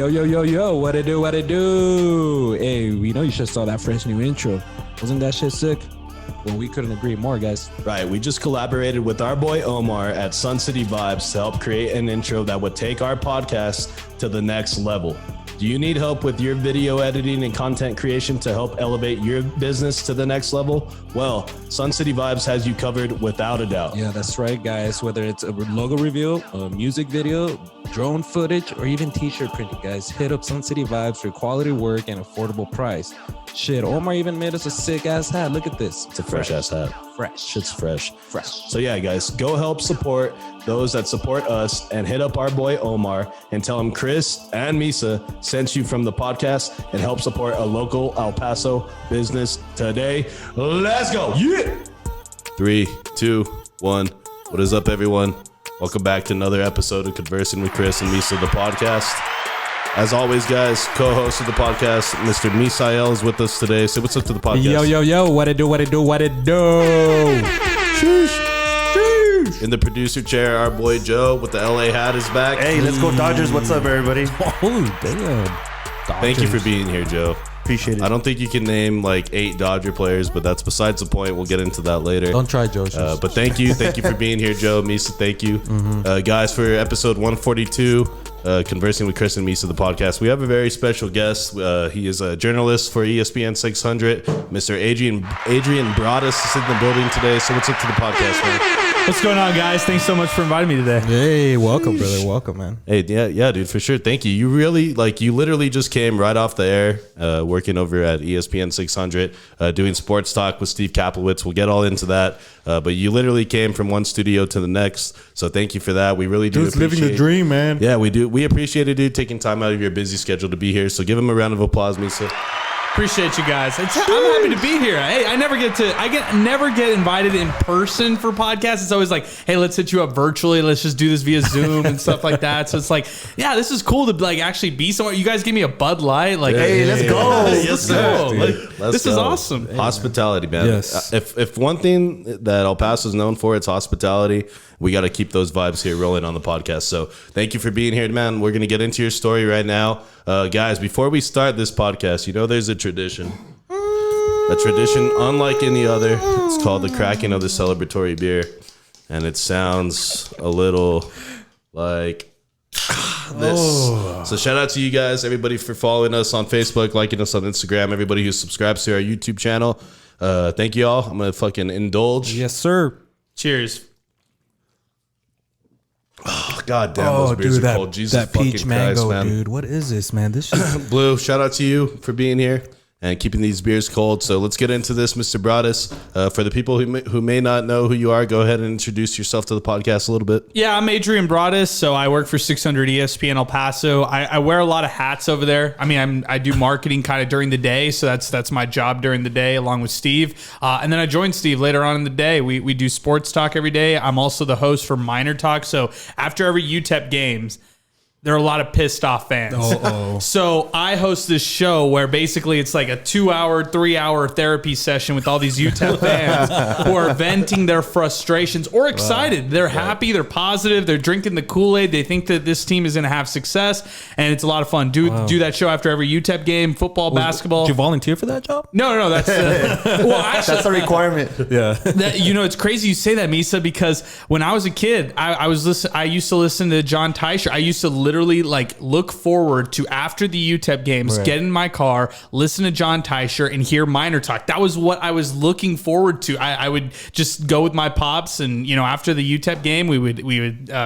Yo, what it do? Hey, we know you should saw that fresh new intro. Wasn't that shit sick? Well, we couldn't agree more, guys. Right, we just collaborated with our boy Omar at Sun City Vibes to help create an intro that would take our podcast to the next level. Do you need help with your video editing and content creation to help elevate your business to the next level? Well, Sun City Vibes has you covered without a doubt. Yeah, that's right, guys. Whether it's a logo reveal, a music video, drone footage, or even t-shirt printing, guys, hit up Sun City Vibes for quality work and affordable price. Shit, Omar even made us a sick-ass hat. Look at this. It's a fresh-ass hat. Fresh. Shit's fresh. Fresh. So yeah, guys, go help support those that support us and hit up our boy Omar and tell him Chris and Misa sent you from the podcast and help support a local El Paso business today. Let's go. Yeah. 3, 2, 1. What is up, everyone? Welcome back to another episode of Conversing with Chris and Misa, the podcast. As always, guys, co-host of the podcast, Mr. Misael is with us today. Say what's up to the podcast. Yo, what it do? In the producer chair, our boy Joe with the LA hat is back. Hey, let's go Dodgers. What's up, everybody? Holy damn. Thank you for being here, Joe. Appreciate it. I don't think you can name like 8 Dodger players, but that's besides the point. We'll get into that later. Don't try, Joe. But thank you for being here, Joe. Misa, thank you. Guys, for episode 142, Conversing with Chris and Misa, the podcast, we have a very special guest. He is a journalist for ESPN 600. Mr. Adrian Broaddus is in the building today. So what's up to the podcast, man? What's going on, guys? Thanks so much for inviting me today. Hey, welcome, brother. Welcome, man. Hey, yeah, dude, for sure. Thank you. You literally just came right off the air, working over at ESPN 600, doing sports talk with Steve Kaplowitz. We'll get all into that. But you literally came from one studio to the next. So thank you for that. We really do appreciate it. Living the dream, man. Yeah, we do. We appreciate it, dude, taking time out of your busy schedule to be here. So give him a round of applause, Misa. Appreciate you guys. I'm happy to be here. Hey, I never get invited in person for podcasts. It's always like, hey, let's hit you up virtually. Let's just do this via Zoom and stuff like that. So it's like, yeah, this is cool to like actually be somewhere. You guys gave me a Bud Light. Like, hey, let's go. Yes, sir. This is awesome. Hospitality, man. Yes. If one thing that El Paso is known for, it's hospitality. We got to keep those vibes here rolling on the podcast. So thank you for being here, man. We're going to get into your story right now. Guys, before we start this podcast, you know there's a tradition. A tradition unlike any other. It's called the cracking of the celebratory beer. And it sounds a little like this. Oh. So shout out to you guys, everybody, for following us on Facebook, liking us on Instagram, everybody who subscribes to our YouTube channel. Thank you all. I'm going to fucking indulge. Yes, sir. Cheers. Oh, God damn, those beers are cold. Jesus that fucking peach mango, Christ, man. dude. What is this, man? This shit. Blue, shout out to you for being here and keeping these beers cold. So let's get into this, Mr. Broaddus. For the people who may not know who you are, go ahead and introduce yourself to the podcast a little bit. Yeah, I'm Adrian Broaddus. So I work for 600 ESPN El Paso. I wear a lot of hats over there. I mean, I do marketing kind of during the day. So that's my job during the day along with Steve. And then I joined Steve later on in the day. We do sports talk every day. I'm also the host for Minor Talk. So after every UTEP games, there are a lot of pissed off fans. So I host this show where basically it's like a 2-hour, 3-hour therapy session with all these UTEP fans who are venting their frustrations or excited. They're happy. They're positive. They're drinking the Kool-Aid. They think that this team is going to have success, and it's a lot of fun. Do that show after every UTEP game, football, basketball. Did you volunteer for that job? No. That's well, actually, That's a requirement. Yeah. It's crazy you say that, Misa, because when I was a kid, I used to listen to John Teicher. I used to literally like look forward to after the UTEP games, get in my car, listen to John Teicher, and hear Minor Talk. That was what I was looking forward to. I would just go with my pops, and after the UTEP game, we would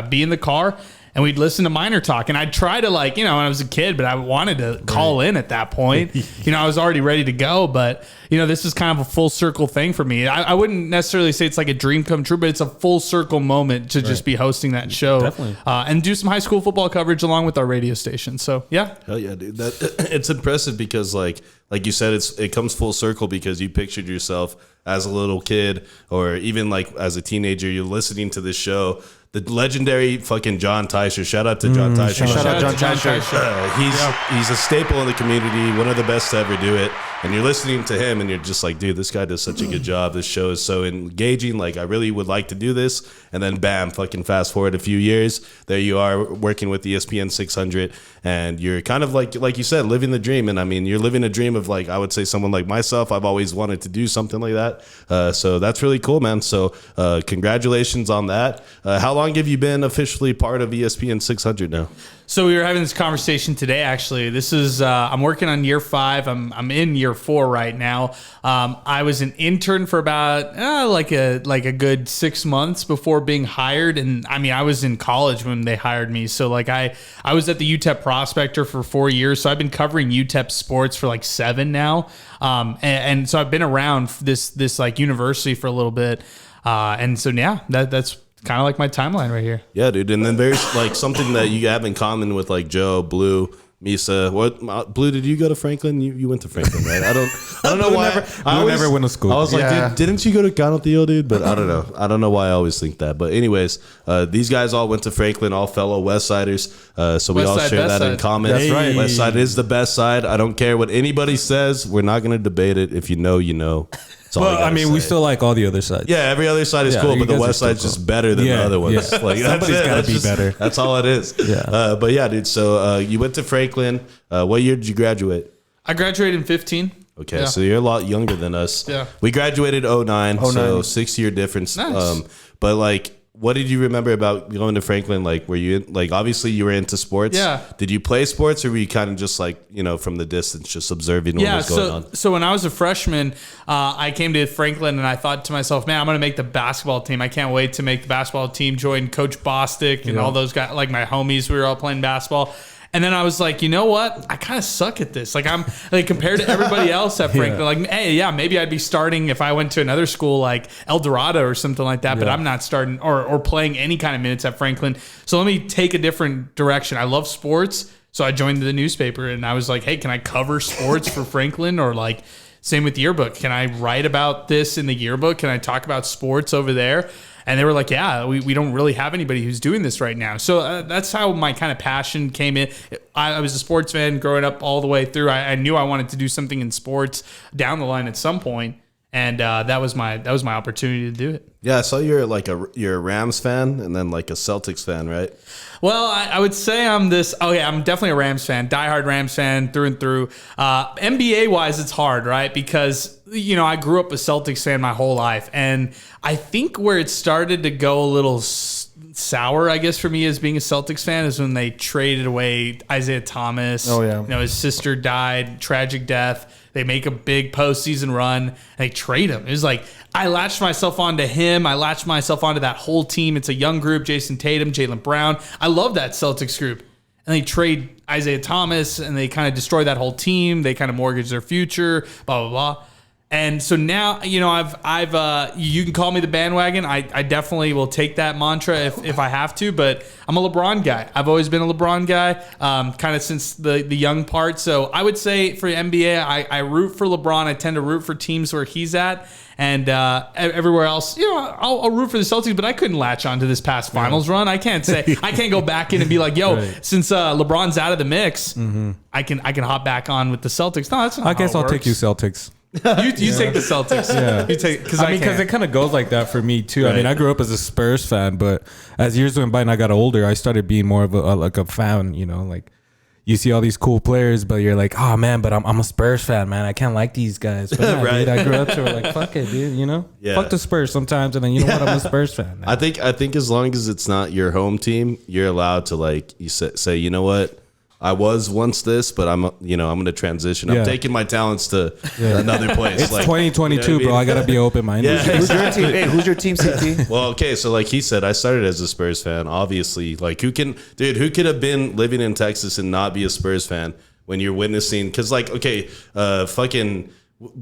be in the car and we'd listen to Minor Talk. And I'd try to when I was a kid, but I wanted to call in at that point. I was already ready to go, but this is kind of a full circle thing for me. I wouldn't necessarily say it's like a dream come true, but it's a full circle moment to just be hosting that show. Definitely. And do some high school football coverage along with our radio station. So yeah. Hell yeah, dude. It's impressive because like you said, it comes full circle because you pictured yourself as a little kid or even like as a teenager, you're listening to this show. The legendary fucking John Teicher. Shout out to John Teicher. Shout out John Teicher. He's a staple in the community, one of the best to ever do it. And you're listening to him and you're just like, dude, this guy does such a good job. This show is so engaging. Like, I really would like to do this. And then bam, fucking fast forward a few years. There you are working with ESPN 600. And you're kind of like you said, living the dream. And I mean, you're living a dream of like, I would say someone like myself. I've always wanted to do something like that. So that's really cool, man. So congratulations on that. How long have you been officially part of ESPN 600 now? So we were having this conversation today. Actually, this is I'm working on year 5. I'm in year 4 right now. I was an intern for about like a good 6 months before being hired, and I mean I was in college when they hired me. So like I was at the UTEP Prospector for 4 years. So I've been covering UTEP sports for like 7 now, and so I've been around this like university for a little bit, and so yeah, that's kind of like my timeline right here. Yeah, dude. And then there's like something that you have in common with like Joe, Blue, Misa. What, Blue, did you go to Franklin? You went to Franklin, right? I don't know why. I never went to school. I was like, dude, didn't you go to Gano Theo, dude? But I don't know. I don't know why I always think that. But anyways, these guys all went to Franklin, all fellow West Siders. So we West all side, share best that in side. common. That's right. West Side is the best side. I don't care what anybody says. We're not going to debate it. If you know, you know. That's all Well, I gotta mean, we say. still like all the other sides. Yeah, every other side is Yeah, cool, you but the guys are West still side's cool. just better than Yeah, the other ones. yeah. Like, Somebody's gotta be better. That's all it is. Yeah. But yeah, dude. So you went to Franklin. What year did you graduate? I graduated in 15. Okay, Yeah. so you're a lot younger than us. Yeah. We graduated 09, so 6-year difference. Nice. But like, what did you remember about going to Franklin? Like, were you like, obviously you were into sports. Yeah. Did you play sports, or were you kind of just like, from the distance, just observing what was going on? So when I was a freshman, I came to Franklin and I thought to myself, man, I'm going to make the basketball team. I can't wait to make the basketball team, join Coach Bostic and all those guys, like my homies. We were all playing basketball. And then I was like, you know what? I kind of suck at this. Like I'm like compared to everybody else at Franklin. Like, hey, yeah, maybe I'd be starting if I went to another school like El Dorado or something like that. But I'm not starting or playing any kind of minutes at Franklin. So let me take a different direction. I love sports, so I joined the newspaper and I was like, hey, can I cover sports for Franklin? Or like, same with yearbook. Can I write about this in the yearbook? Can I talk about sports over there? And they were like, yeah, we don't really have anybody who's doing this right now. So that's how my kind of passion came in. I was a sports fan growing up all the way through. I knew I wanted to do something in sports down the line at some point, and that was my opportunity to do it. Yeah, I saw you're a Rams fan and then like a Celtics fan, right? Well, I would say I'm definitely a Rams fan, diehard Rams fan through and through. NBA wise, it's hard, right? Because, I grew up a Celtics fan my whole life. And I think where it started to go a little sour, I guess, for me as being a Celtics fan is when they traded away Isaiah Thomas. Oh, yeah. His sister died, tragic death. They make a big postseason run. And they trade him. It was like, I latched myself onto him. I latched myself onto that whole team. It's a young group, Jason Tatum, Jaylen Brown. I love that Celtics group. And they trade Isaiah Thomas, and they kind of destroy that whole team. They kind of mortgage their future, blah, blah, blah. And so now, I've you can call me the bandwagon. I definitely will take that mantra if I have to, but I'm a LeBron guy. I've always been a LeBron guy, kind of since the young part. So I would say for NBA, I root for LeBron. I tend to root for teams where he's at. And everywhere else, I'll root for the Celtics, but I couldn't latch onto this past finals run. I can't go back in and be like, yo, since LeBron's out of the mix, I can hop back on with the Celtics. No, that's not I guess how it I'll take works. you Celtics. You take the Celtics. Yeah. You take because Because it kind of goes like that for me too. I mean, I grew up as a Spurs fan, but as years went by and I got older, I started being more of a fan. Like you see all these cool players, but you're like, oh man, but I'm a Spurs fan, man. I can't like these guys. But nah, Right. dude, I grew up to like, fuck it, dude. Yeah. Fuck the Spurs sometimes, and then you know what? I'm a Spurs fan. Now. I think as long as it's not your home team, you're allowed to like you say, you know what? I was once this, but I'm going to transition. I'm Yeah. taking my talents to another place. It's 2022, bro. I gotta be open minded. Yeah, exactly. Who's your team, CT? Well, okay, so like he said, I started as a Spurs fan. Obviously, like who could have been living in Texas and not be a Spurs fan when you're witnessing? Because like, okay, fucking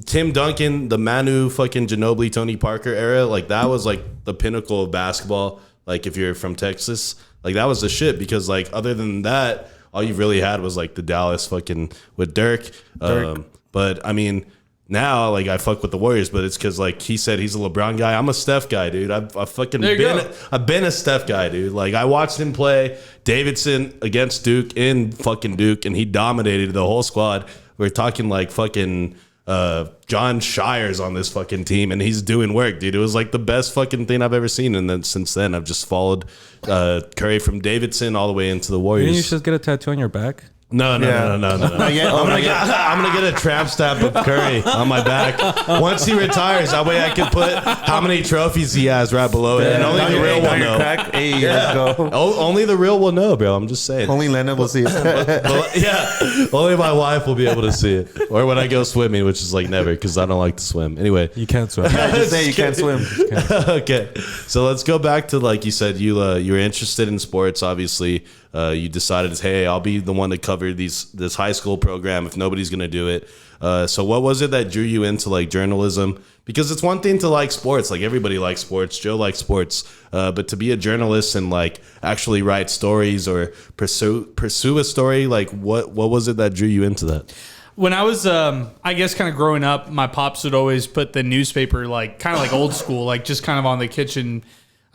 Tim Duncan, the Manu, fucking Ginobili, Tony Parker era, like that was like the pinnacle of basketball. Like if you're from Texas, like that was the shit. Because like other than that, all you really had was like the Dallas fucking with Dirk. But I mean, now, like, I fuck with the Warriors, but it's because, like, he said he's a LeBron guy. I'm a Steph guy, dude. I've been a Steph guy, dude. Like, I watched him play Davidson against Duke in fucking Duke, and he dominated the whole squad. We're talking like fucking John Shires on this fucking team, and he's doing work, dude. It was like the best fucking thing I've ever seen, and then since then, I've just followed Curry from Davidson all the way into the Warriors. Didn't you just get a tattoo on your back? No. I'm gonna get a tramp stamp of Curry on my back once he retires. That way I can put how many trophies he has right below it, and only the real will know. Hey, let's go. Only the real will know, bro. I'm just saying. Only Lennon will see it. Yeah, only my wife will be able to see it, or when I go swimming, which is like never, because I don't like to swim. Anyway, You can't swim. Just say you can't swim. okay, so let's go back to, like you said, you were interested in sports. Obviously, you decided, hey, I'll be the one to cover this high school program if nobody's gonna do it. So what was it that drew you into like journalism? Because it's one thing to like sports, like everybody likes sports. Joe likes sports, but to be a journalist and like actually write stories or pursue a story, like what was it that drew you into that? When I was, I guess, kind of growing up, my pops would always put the newspaper, like, kind of like old school, like just kind of on the kitchen,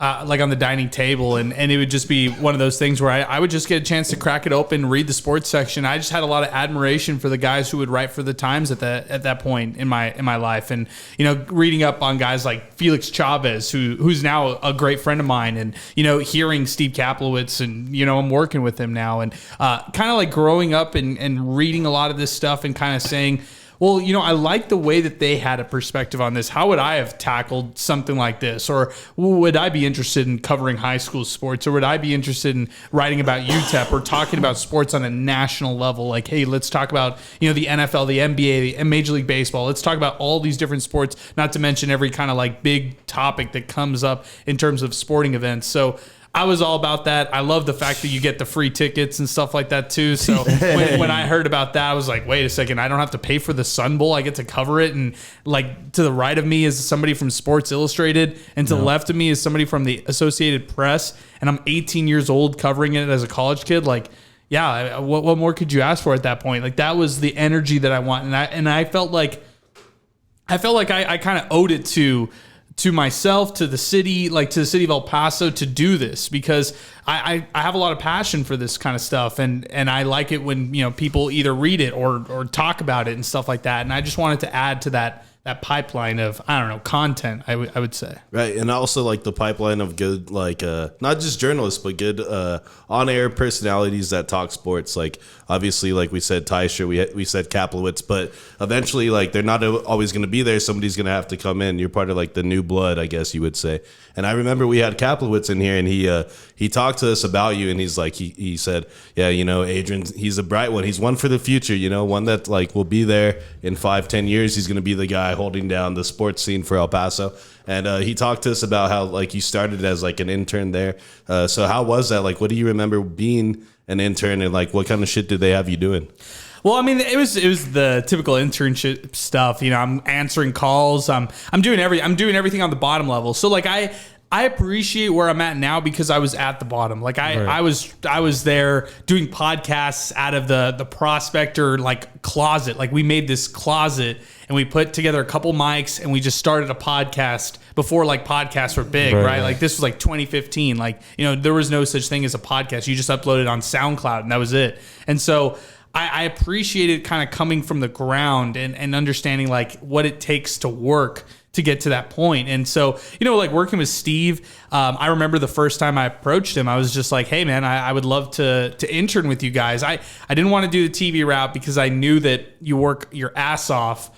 like on the dining table. And it would just be one of those things where I would just get a chance to crack it open, read the sports section. I just had a lot of admiration for the guys who would write for the Times at that point in my life. And, you know, reading up on guys like Felix Chavez, who's now a great friend of mine, and, you know, hearing Steve Kaplowitz, and, you know, I'm working with him now, and kind of like growing up and reading a lot of this stuff and kind of saying, well, you know, I like the way that they had a perspective on this. How would I have tackled something like this? Or would I be interested in covering high school sports? Or would I be interested in writing about UTEP or talking about sports on a national level? Like, hey, let's talk about, you know, the NFL, the NBA, the Major League Baseball. Let's talk about all these different sports, not to mention every kind of like big topic that comes up in terms of sporting events. So I was all about that. I love the fact that you get the free tickets and stuff like that too. So when I heard about that, I was like, wait a second, I don't have to pay for the Sun Bowl. I get to cover it. And like to the right of me is somebody from Sports Illustrated, and to the left of me is somebody from the Associated Press. And I'm 18 years old covering it as a college kid. Like, yeah, what more could you ask for at that point? Like, that was the energy that I want. And I felt like I kind of owed it to myself, to the city, like to the city of El Paso, to do this, because I have a lot of passion for this kind of stuff, and I like it when, you know, people either read it or talk about it and stuff like that. And I just wanted to add to that pipeline of, I don't know, content, I would say. Right. And also like the pipeline of good, like, not just journalists, but good on-air personalities that talk sports. Like, obviously, like we said, Tysher, we said Kaplowitz, but eventually, like, they're not always going to be there. Somebody's going to have to come in. You're part of like the new blood, I guess you would say. And I remember we had Kaplowitz in here, and he talked to us about you, and he's like, he said, yeah, you know, Adrian, he's a bright one. He's one for the future, you know, one that like will be there in 5-10 years. He's going to be the guy holding down the sports scene for El Paso. And he talked to us about how like you started as like an intern there. So how was that? Like, what do you remember being an intern, and like what kind of shit did they have you doing? Well, I mean, it was the typical internship stuff. You know, I'm answering calls. I'm doing everything on the bottom level. So like I appreciate where I'm at now because I was at the bottom. Like I was there doing podcasts out of the prospector like closet. Like we made this closet and we put together a couple mics and we just started a podcast before like podcasts were big, right? Like this was like 2015. Like, you know, there was no such thing as a podcast. You just uploaded on SoundCloud and that was it. And so I appreciated kind of coming from the ground and understanding like what it takes to work to get to that point. And so, you know, like working with Steve, I remember the first time I approached him, I was just like, hey man, I would love to intern with you guys. I didn't want to do the TV route because I knew that you work your ass off.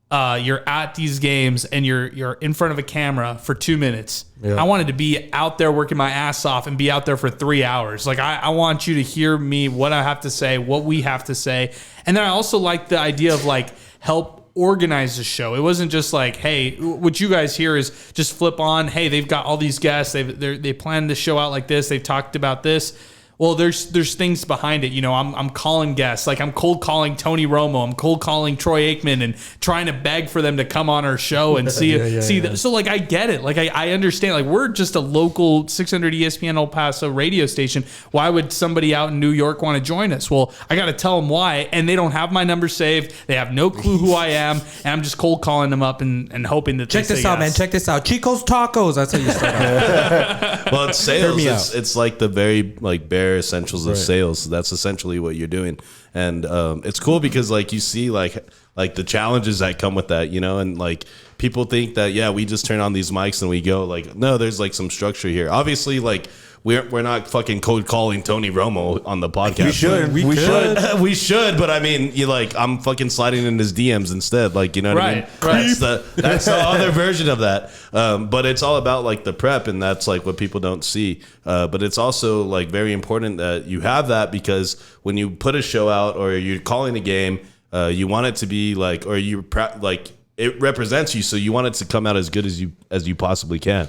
You're at these games and you're in front of a camera for 2 minutes. Yeah. I wanted to be out there working my ass off and be out there for 3 hours. Like I want you to hear me, what I have to say, what we have to say. And then I also like the idea of like help organize the show. It wasn't just like, hey, what you guys hear is just flip on. Hey, they've got all these guests. They planned the show out like this. They've talked about this. Well, there's things behind it. You know, I'm calling guests. Like I'm cold calling Tony Romo. I'm cold calling Troy Aikman and trying to beg for them to come on our show and see. So like I get it. Like I understand. Like we're just a local 600 ESPN El Paso radio station. Why would somebody out in New York want to join us? Well, I got to tell them why. And they don't have my number saved. They have no clue who I am. And I'm just cold calling them up and hoping that Check this out, man. Check this out. Chico's Tacos. That's how you start out. Well, it's sales. It's like the very like bare essentials of sales. That's essentially what you're doing, and it's cool because like you see like the challenges that come with that, you know, and like people think that we just turn on these mics and we go. Like no, there's like some structure here. Obviously, like we're not fucking cold calling Tony Romo on the podcast. We should. We should. We should, but I mean, you like I'm fucking sliding in his DMs instead. Like you know what I mean? Right. That's the other version of that. But it's all about like the prep, and that's like what people don't see. But it's also like very important that you have that because when you put a show out or you're calling a game, you want it to be like, or you like it represents you, so you want it to come out as good as you possibly can.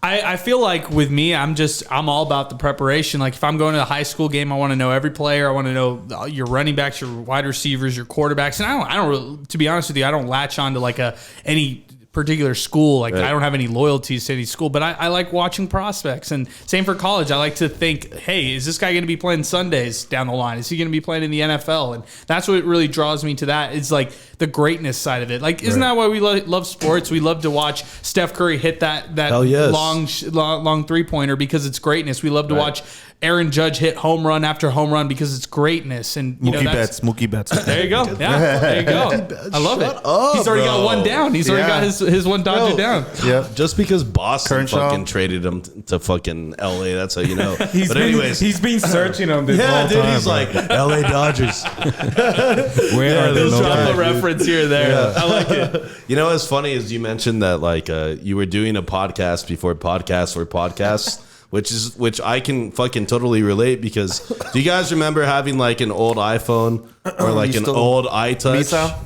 I feel like with me, I'm all about the preparation. Like if I'm going to a high school game, I want to know every player. I want to know your running backs, your wide receivers, your quarterbacks. And I don't really, to be honest with you, I don't latch on to like any particular school. Like I don't have any loyalties to any school, but I like watching prospects. And same for college. I like to think, hey, is this guy going to be playing Sundays down the line? Is he going to be playing in the NFL? And that's what really draws me to that. Is like the greatness side of it. Like, isn't that why we love sports? We love to watch Steph Curry hit that long 3-pointer because it's greatness. We love to watch Aaron Judge hit home run after home run because it's greatness. And Mookie Betts. There you go. Yeah, there you go. I love it. He's already got one down. He's already got his one Dodger down. Yeah. Just because Boston Kershaw fucking traded him to fucking LA, that's how you know. But anyways, he's been searching on this whole time. He's like LA Dodgers. Where are they? Drop a reference here or there. Yeah. I like it. You know what's funny is you mentioned that like you were doing a podcast before podcasts were podcasts. Which I can fucking totally relate because do you guys remember having like an old iPhone or like an old iTouch? Misa?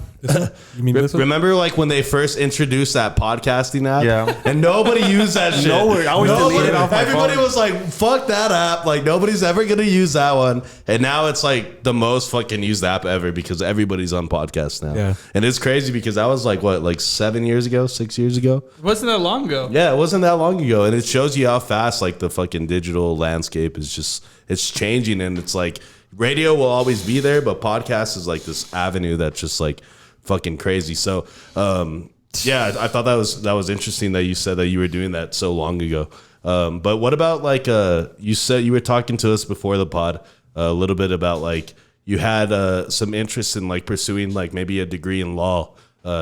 You mean this one? Remember like when they first introduced that podcasting app? Yeah. And nobody used that shit. I always delete it off my Everybody phone. was like, fuck that app. Like nobody's ever going to use that one. And now it's like the most fucking used app ever because everybody's on podcasts now. Yeah. And it's crazy because that was like what, like 6 years ago? It wasn't that long ago. Yeah, it wasn't that long ago. And it shows you how fast like the fucking digital landscape is just, it's changing. And it's like radio will always be there, but podcast is like this avenue that's just like fucking crazy. So, I thought that was interesting that you said that you were doing that so long ago. But what about like, you said you were talking to us before the pod a little bit about like, you had some interest in like pursuing like maybe a degree in law.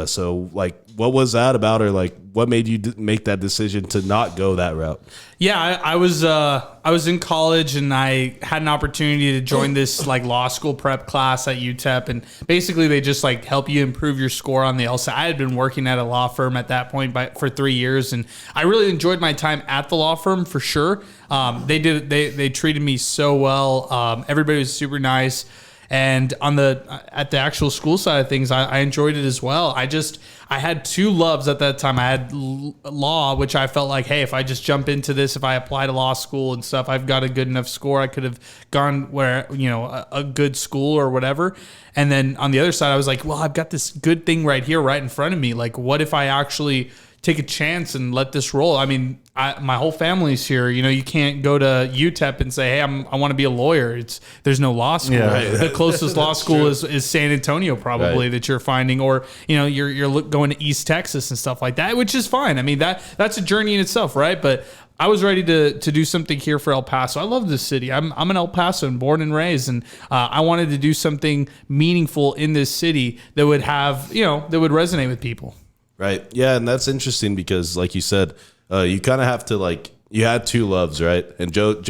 So like, what was that about, or like, what made you make that decision to not go that route? Yeah, I was in college and I had an opportunity to join this like law school prep class at UTEP, and basically they just like help you improve your score on the LSAT. I had been working at a law firm at that point for 3 years, and I really enjoyed my time at the law firm for sure. They treated me so well. Everybody was super nice. And at the actual school side of things, I enjoyed it as well. I had two loves at that time. I had law, which I felt like, hey, if I just jump into this, if I apply to law school and stuff, I've got a good enough score. I could have gone where, a good school or whatever. And then on the other side, I was like, well, I've got this good thing right here, right in front of me. Like, what if I actually take a chance and let this roll? I mean, my whole family's here. You can't go to UTEP and say, hey, I want to be a lawyer. There's no law school. Yeah. Right? The closest law school is San Antonio, probably, that you're finding, or you're going to East Texas and stuff like that, which is fine. I mean, that's a journey in itself, right? But I was ready to do something here for El Paso. I love this city. I'm an El Pasoan, born and raised, and I wanted to do something meaningful in this city that would have, that would resonate with people. Right. Yeah. And that's interesting because like you said, you kind of have to like, you had two loves, right? And Joe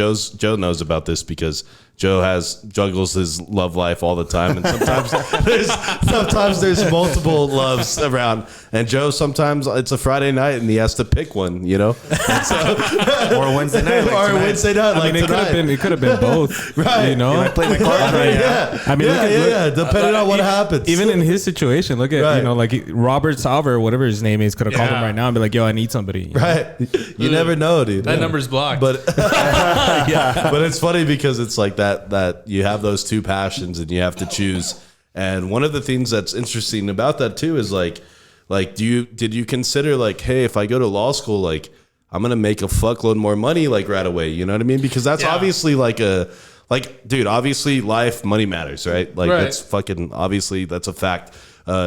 knows about this because Joe juggles his love life all the time, and sometimes there's multiple loves around. And Joe, sometimes it's a Friday night and he has to pick one, or Wednesday night, or Wednesday night. I mean, it could have been both, right? You know, I play my cards right. Yeah, I mean, depending on what happens. Even in his situation, look at like Robert Salver, whatever his name is, could have called him right now and be like, "Yo, I need somebody." Right? You never know, dude. That number's blocked. But but it's funny because it's like that you have those two passions and you have to choose. And one of the things that's interesting about that too is like did you consider like, hey, if I go to law school, like I'm gonna make a fuckload more money like right away, you know what I mean? Because that's obviously dude, obviously money matters, right? Like that's fucking obviously, that's a fact.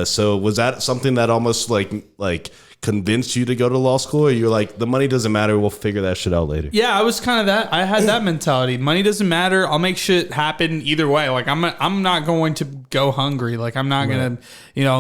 So was that something that almost like convinced you to go to law school, or you're like, the money doesn't matter, we'll figure that shit out later? Yeah, I was kind of that. I had that mentality. Money doesn't matter. I'll make shit happen either way. Like I'm not going to go hungry. Like I'm not gonna,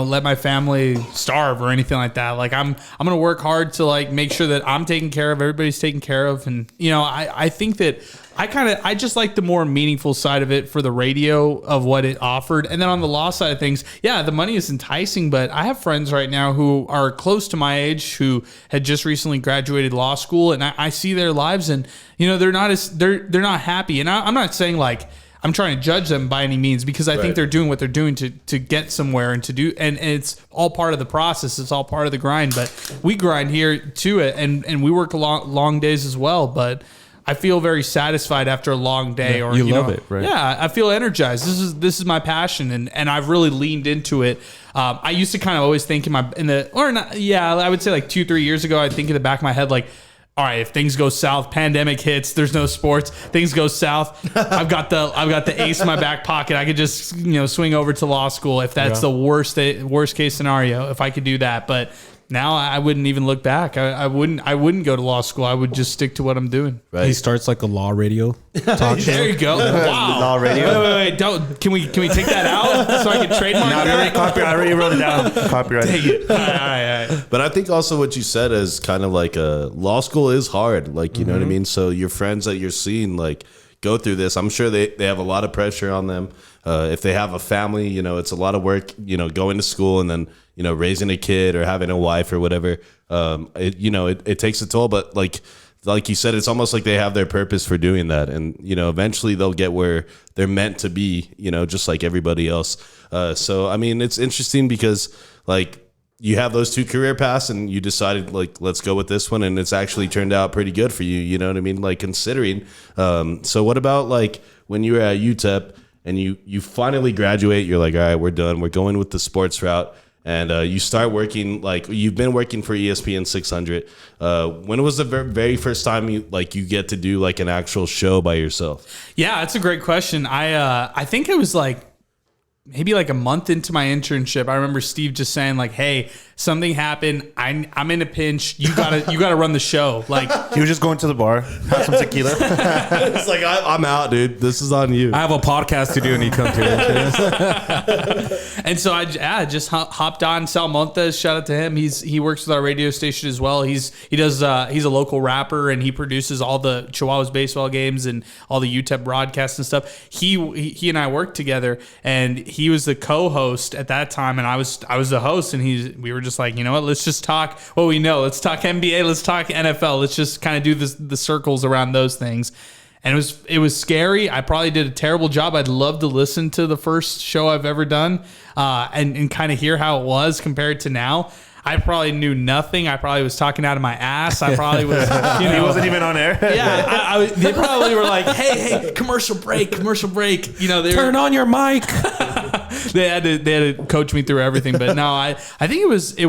let my family starve or anything like that. Like I'm gonna work hard to like make sure that I'm taken care of, everybody's taken care of, and I think that I just like the more meaningful side of it for the radio of what it offered. And then on the law side of things, yeah, the money is enticing, but I have friends right now who are close to my age who had just recently graduated law school, and I see their lives, and they're not happy. And I'm not saying like I'm trying to judge them by any means, because I think they're doing what they're doing to get somewhere and to do, and it's all part of the process. It's all part of the grind, but we grind here to it, and we work long days as well, but I feel very satisfied after a long day. Yeah, or you love it, right? Yeah, I feel energized. This is my passion, and I've really leaned into it. I used to kind of always think I would say like 2-3 years ago, I think in the back of my head, like, all right, if things go south, pandemic hits, there's no sports, things go south, I've got the ace in my back pocket. I could just swing over to law school if that's the worst case scenario. If I could do that, but now I wouldn't even look back. I wouldn't go to law school. I would just stick to what I'm doing. Right. He starts like a law radio talk show. There you go. Wow. Law radio. Wait. Don't. Can we take that out so I can trademark that? I already wrote it down. Copyright. Take it. All right. But I think also what you said is kind of like law school is hard. Like, you know what I mean? So your friends that you're seeing like go through this, I'm sure they have a lot of pressure on them. If they have a family, it's a lot of work, going to school and then, raising a kid or having a wife or whatever. It takes a toll, but like you said, it's almost like they have their purpose for doing that. And, eventually they'll get where they're meant to be, just like everybody else. So, I mean, it's interesting because like you have those two career paths and you decided like, let's go with this one. And it's actually turned out pretty good for you. You know what I mean? Like considering, so what about like when you were at UTEP and you finally graduate, you're like, all right, we're done. We're going with the sports route. And you start working, like you've been working for ESPN 600. When was the very first time you get to do like an actual show by yourself? Yeah, that's a great question. I think it was like maybe like a month into my internship. I remember Steve just saying like, "Hey, something happened. I'm in a pinch. You gotta run the show." Like he was just going to the bar, have some tequila. It's like I'm out, dude. This is on you. I have a podcast to do, and he comes here. And so I just hopped on. Sal Montes, shout out to him. He works with our radio station as well. He's a local rapper, and he produces all the Chihuahuas baseball games and all the UTEP broadcasts and stuff. He and I worked together, and he was the co-host at that time, and I was the host. And we were just like, you know what? Let's just talk what we know. Let's talk NBA. Let's talk NFL. Let's just kind of do the circles around those things. And it was scary. I probably did a terrible job. I'd love to listen to the first show I've ever done and kind of hear how it was compared to now. I probably knew nothing. I probably was talking out of my ass. I probably was, He wasn't even on air. Yeah, they probably were like, hey, commercial break. Turn on your mic. They had to coach me through everything, but no, I think it was a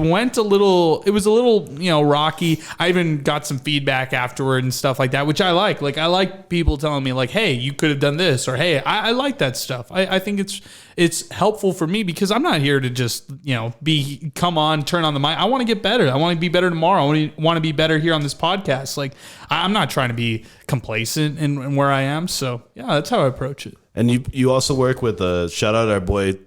little rocky. I even got some feedback afterward and stuff like that, which I like. Like I like people telling me like, hey, you could have done this, or hey, I like that stuff. I think it's helpful for me because I'm not here to just turn on the mic. I want to get better. I want to be better tomorrow. I want to be better here on this podcast. Like I'm not trying to be complacent in where I am. So yeah, that's how I approach it. And you also work with shout out our boy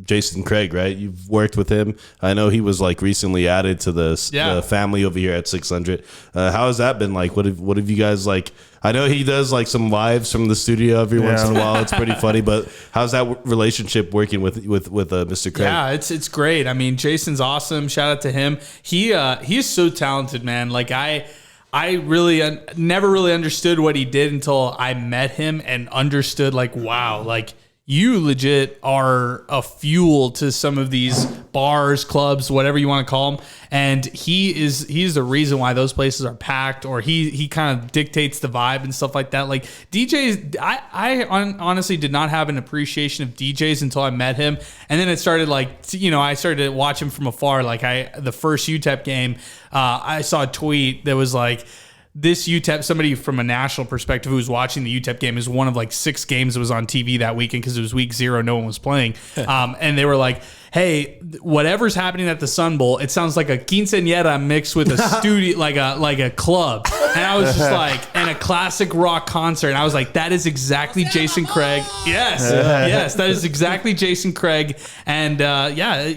Jason Craig, right? You've worked with him. I know he was like recently added to the family over here at 600. How has that been like? What have you guys like? I know he does like some lives from the studio every once in a while. It's pretty funny, but how's that relationship working with Mr. Craig? Yeah, it's great. I mean, Jason's awesome. Shout out to him. He is so talented, man. Like I really never really understood what he did until I met him and understood like, wow, like you legit are a fuel to some of these bars, clubs, whatever you want to call them. And he's the reason why those places are packed, or he kind of dictates the vibe and stuff like that. Like DJs, I honestly did not have an appreciation of DJs until I met him. And then it started I started to watch him from afar. Like the first UTEP game, I saw a tweet that was like, this UTEP, somebody from a national perspective who was watching the UTEP game, is one of like 6 games that was on TV that weekend because it was week 0. No one was playing. And they were like, hey, whatever's happening at the Sun Bowl, it sounds like a quinceañera mixed with a studio, like a club. And I was just like, and a classic rock concert. And I was like, that is exactly Jason Craig. Yes, that is exactly Jason Craig. And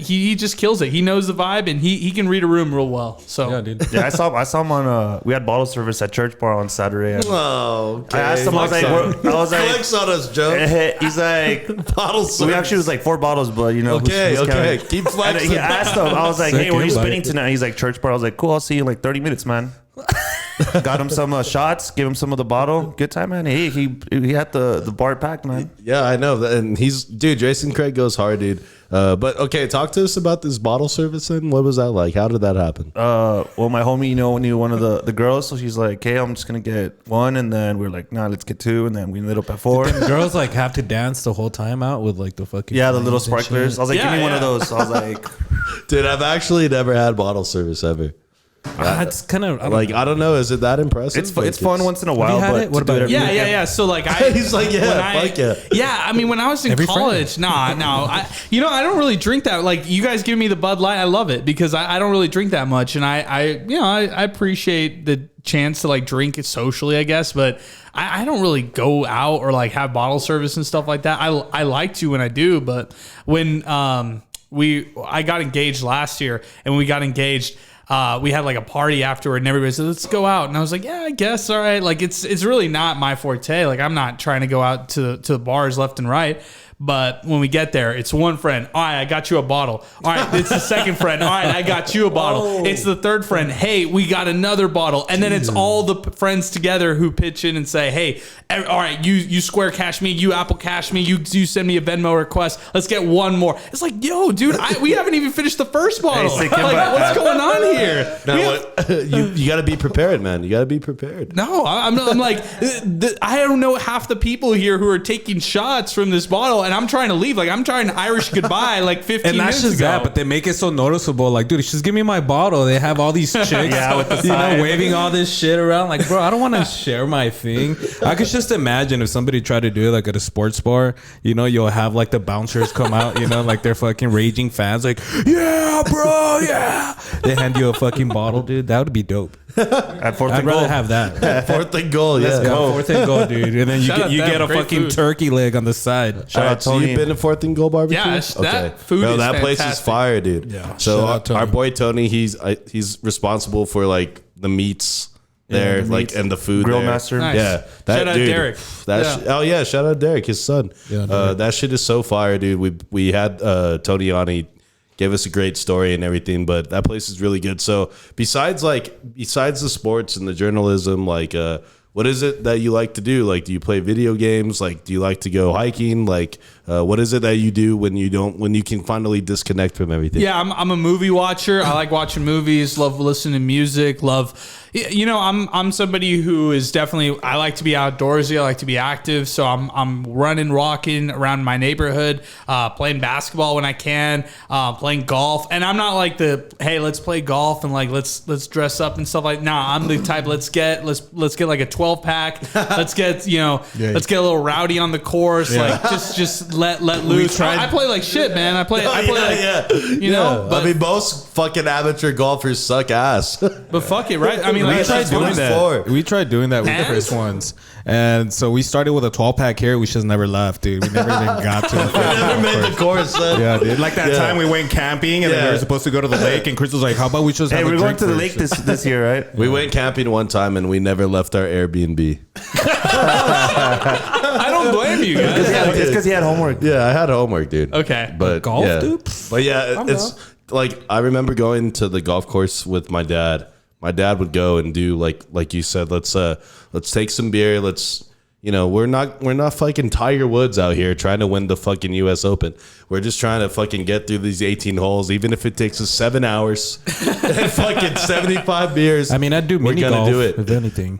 he just kills it. He knows the vibe, and he can read a room real well. So Yeah, dude. Yeah, I saw him on. We had bottle service at Church Bar on Saturday. And Oh, okay. I asked him. I was like, flex on us, Joe. he's like, Bottle we service. actually was like 4 bottles, but you know, Okay, who's okay. counting? Keep And flexing. he asked him. I was like, hey, where are you Second spinning bite. tonight? He's like, Church Bar. I was like, cool. I'll see you in like 30 minutes, man. Got him some shots. Give him some of the bottle. Good time, man. He had the bar packed, man. Yeah, I know. And Jason Craig goes hard, dude. But okay, talk to us about this bottle service then. What was that like? How did that happen? Well, my homie, knew one of the girls, so she's like, "Hey, I'm just gonna get 1," and then we're like, "Nah, let's get 2," and then we lit up at 4. Girls like have to dance the whole time out with like the fucking Yeah, the little flames and shit. sparklers. I was like, Yeah, "Give me one yeah. of those." So I was like, Dude, I've actually never had bottle service ever. It's kind of I don't know. Is it that impressive? it's fun once in a while. you had But it? What to do about every you? weekend- Yeah. So like He's like, yeah, fuck yeah. Yeah, I mean, when I was in Every college, I don't really drink that. Like, you guys give me the Bud Light, I love it because I don't really drink that much, and I appreciate the chance to like drink it socially, I guess, but I don't really go out or like have bottle service and stuff like that. I like to when I do, but when I got engaged last year, and when we got engaged, we had like a party afterward, and everybody said, let's go out. And I was like, yeah, I guess. All right. Like it's really not my forte. Like I'm not trying to go out to bars left and right. But when we get there, it's one friend. All right, I got you a bottle. All right, it's the second friend. All right, I got you a bottle. It's the third friend. Hey, we got another bottle. And then it's all the friends together who pitch in and say, hey, all right, you Square Cash me, you Apple Cash me, you send me a Venmo request. Let's get one more. It's like, yo, dude, we haven't even finished the first bottle. Hey, Like, what's going on here? No, you got to be prepared, man. You got to be prepared. No, I'm like, I don't know half the people here who are taking shots from this bottle, and I'm trying to leave. Like, I'm trying to Irish goodbye like 15 And not minutes just ago. that, but they make it so noticeable. Like, dude, just give me my bottle. They have all these chicks, Yeah, with the you know, sign. waving all this shit around. Like, bro, I don't want to share my thing. I could just imagine if somebody tried to do it like at a sports bar. You know, you'll have like the bouncers come out. You know, like they're fucking raging fans. Like, yeah, bro, yeah. They hand you a fucking bottle, dude. That would be dope. At 4th I'd and rather goal. have that. Fourth and goal, yeah. Yeah, 4th and goal, dude. And then Shout out you them. get a Great fucking food. turkey leg on the side. Shout out So Tony. you've been to 4th and goal barbecue? Yeah, that food Bro, is that place is fantastic. fire, dude. Yeah. So Shout out Tony. our boy Tony, he's responsible for like the meats there, the like meats. and the food Grill there. master. Nice. Yeah, Shout out Derek. That Yeah. oh yeah, shout out Derek, his son. Yeah, Derek. That shit is so fire, dude. We had Tony on. He gave us a great story and everything, but that place is really good. So besides the sports and the journalism, like what is it that you like to do? Like, do you play video games? Like, do you like to go hiking? Like, what is it that you do when you can finally disconnect from everything? Yeah, I'm a movie watcher. I like watching movies, love listening to music, I'm somebody who is definitely, I like to be outdoorsy, I like to be active, so I'm running, rocking around my neighborhood, playing basketball when I can, playing golf, and I'm not like hey, let's play golf and like let's dress up and stuff like. Nah, I'm the type, let's get like a 12 pack, let's get let's get a little rowdy on the course, like just let loose. I play like shit, man. I play you know. But, I mean, most fucking amateur golfers suck ass. But fuck it, right? I mean, like, We tried doing that. We tried doing that with the And? first ones, and so we started with a 12-pack here. We just never left, dude. We never even got to. Never made the course. Son. Yeah, dude. Like that time we went camping and then we were supposed to go to the lake, and Chris was like, "How about we just Hey, have a we're going drink to the first?" lake this year, right? We went camping one time and we never left our Airbnb. I don't blame you guys. It's because he had homework. Yeah, I had homework, dude. Okay. But golf, yeah. dude? But yeah, it's like I remember going to the golf course with my dad. My dad would go and do like you said, let's take some beer, we're not fucking Tiger Woods out here trying to win the fucking US Open. We're just trying to fucking get through these 18 holes, even if it takes us 7 hours and fucking 75 beers. I mean, I'd do We're mini gonna golf do it. if anything.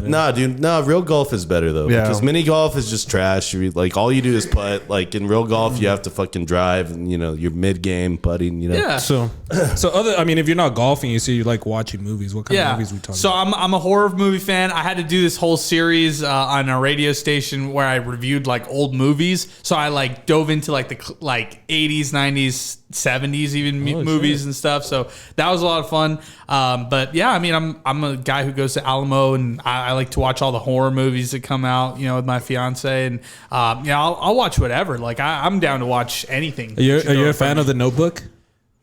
Nah, dude. No, real golf is better though. Yeah. Because mini golf is just trash. Like all you do is putt. Like in real golf, you have to fucking drive, and you're mid game putting. Yeah. So if you're not golfing, you say you like watching movies. What kind of movies we talking So about? I'm a horror movie fan. I had to do this whole series on a radio station where I reviewed like old movies. So I like dove into like the 80s, 90s, 70s even movies and stuff. So that was a lot of fun. But yeah, I mean, I'm a guy who goes to Alamo, and I like to watch all the horror movies that come out, with my fiance, and I'll watch whatever. Like I'm down to watch anything. Are you a fan of The Notebook?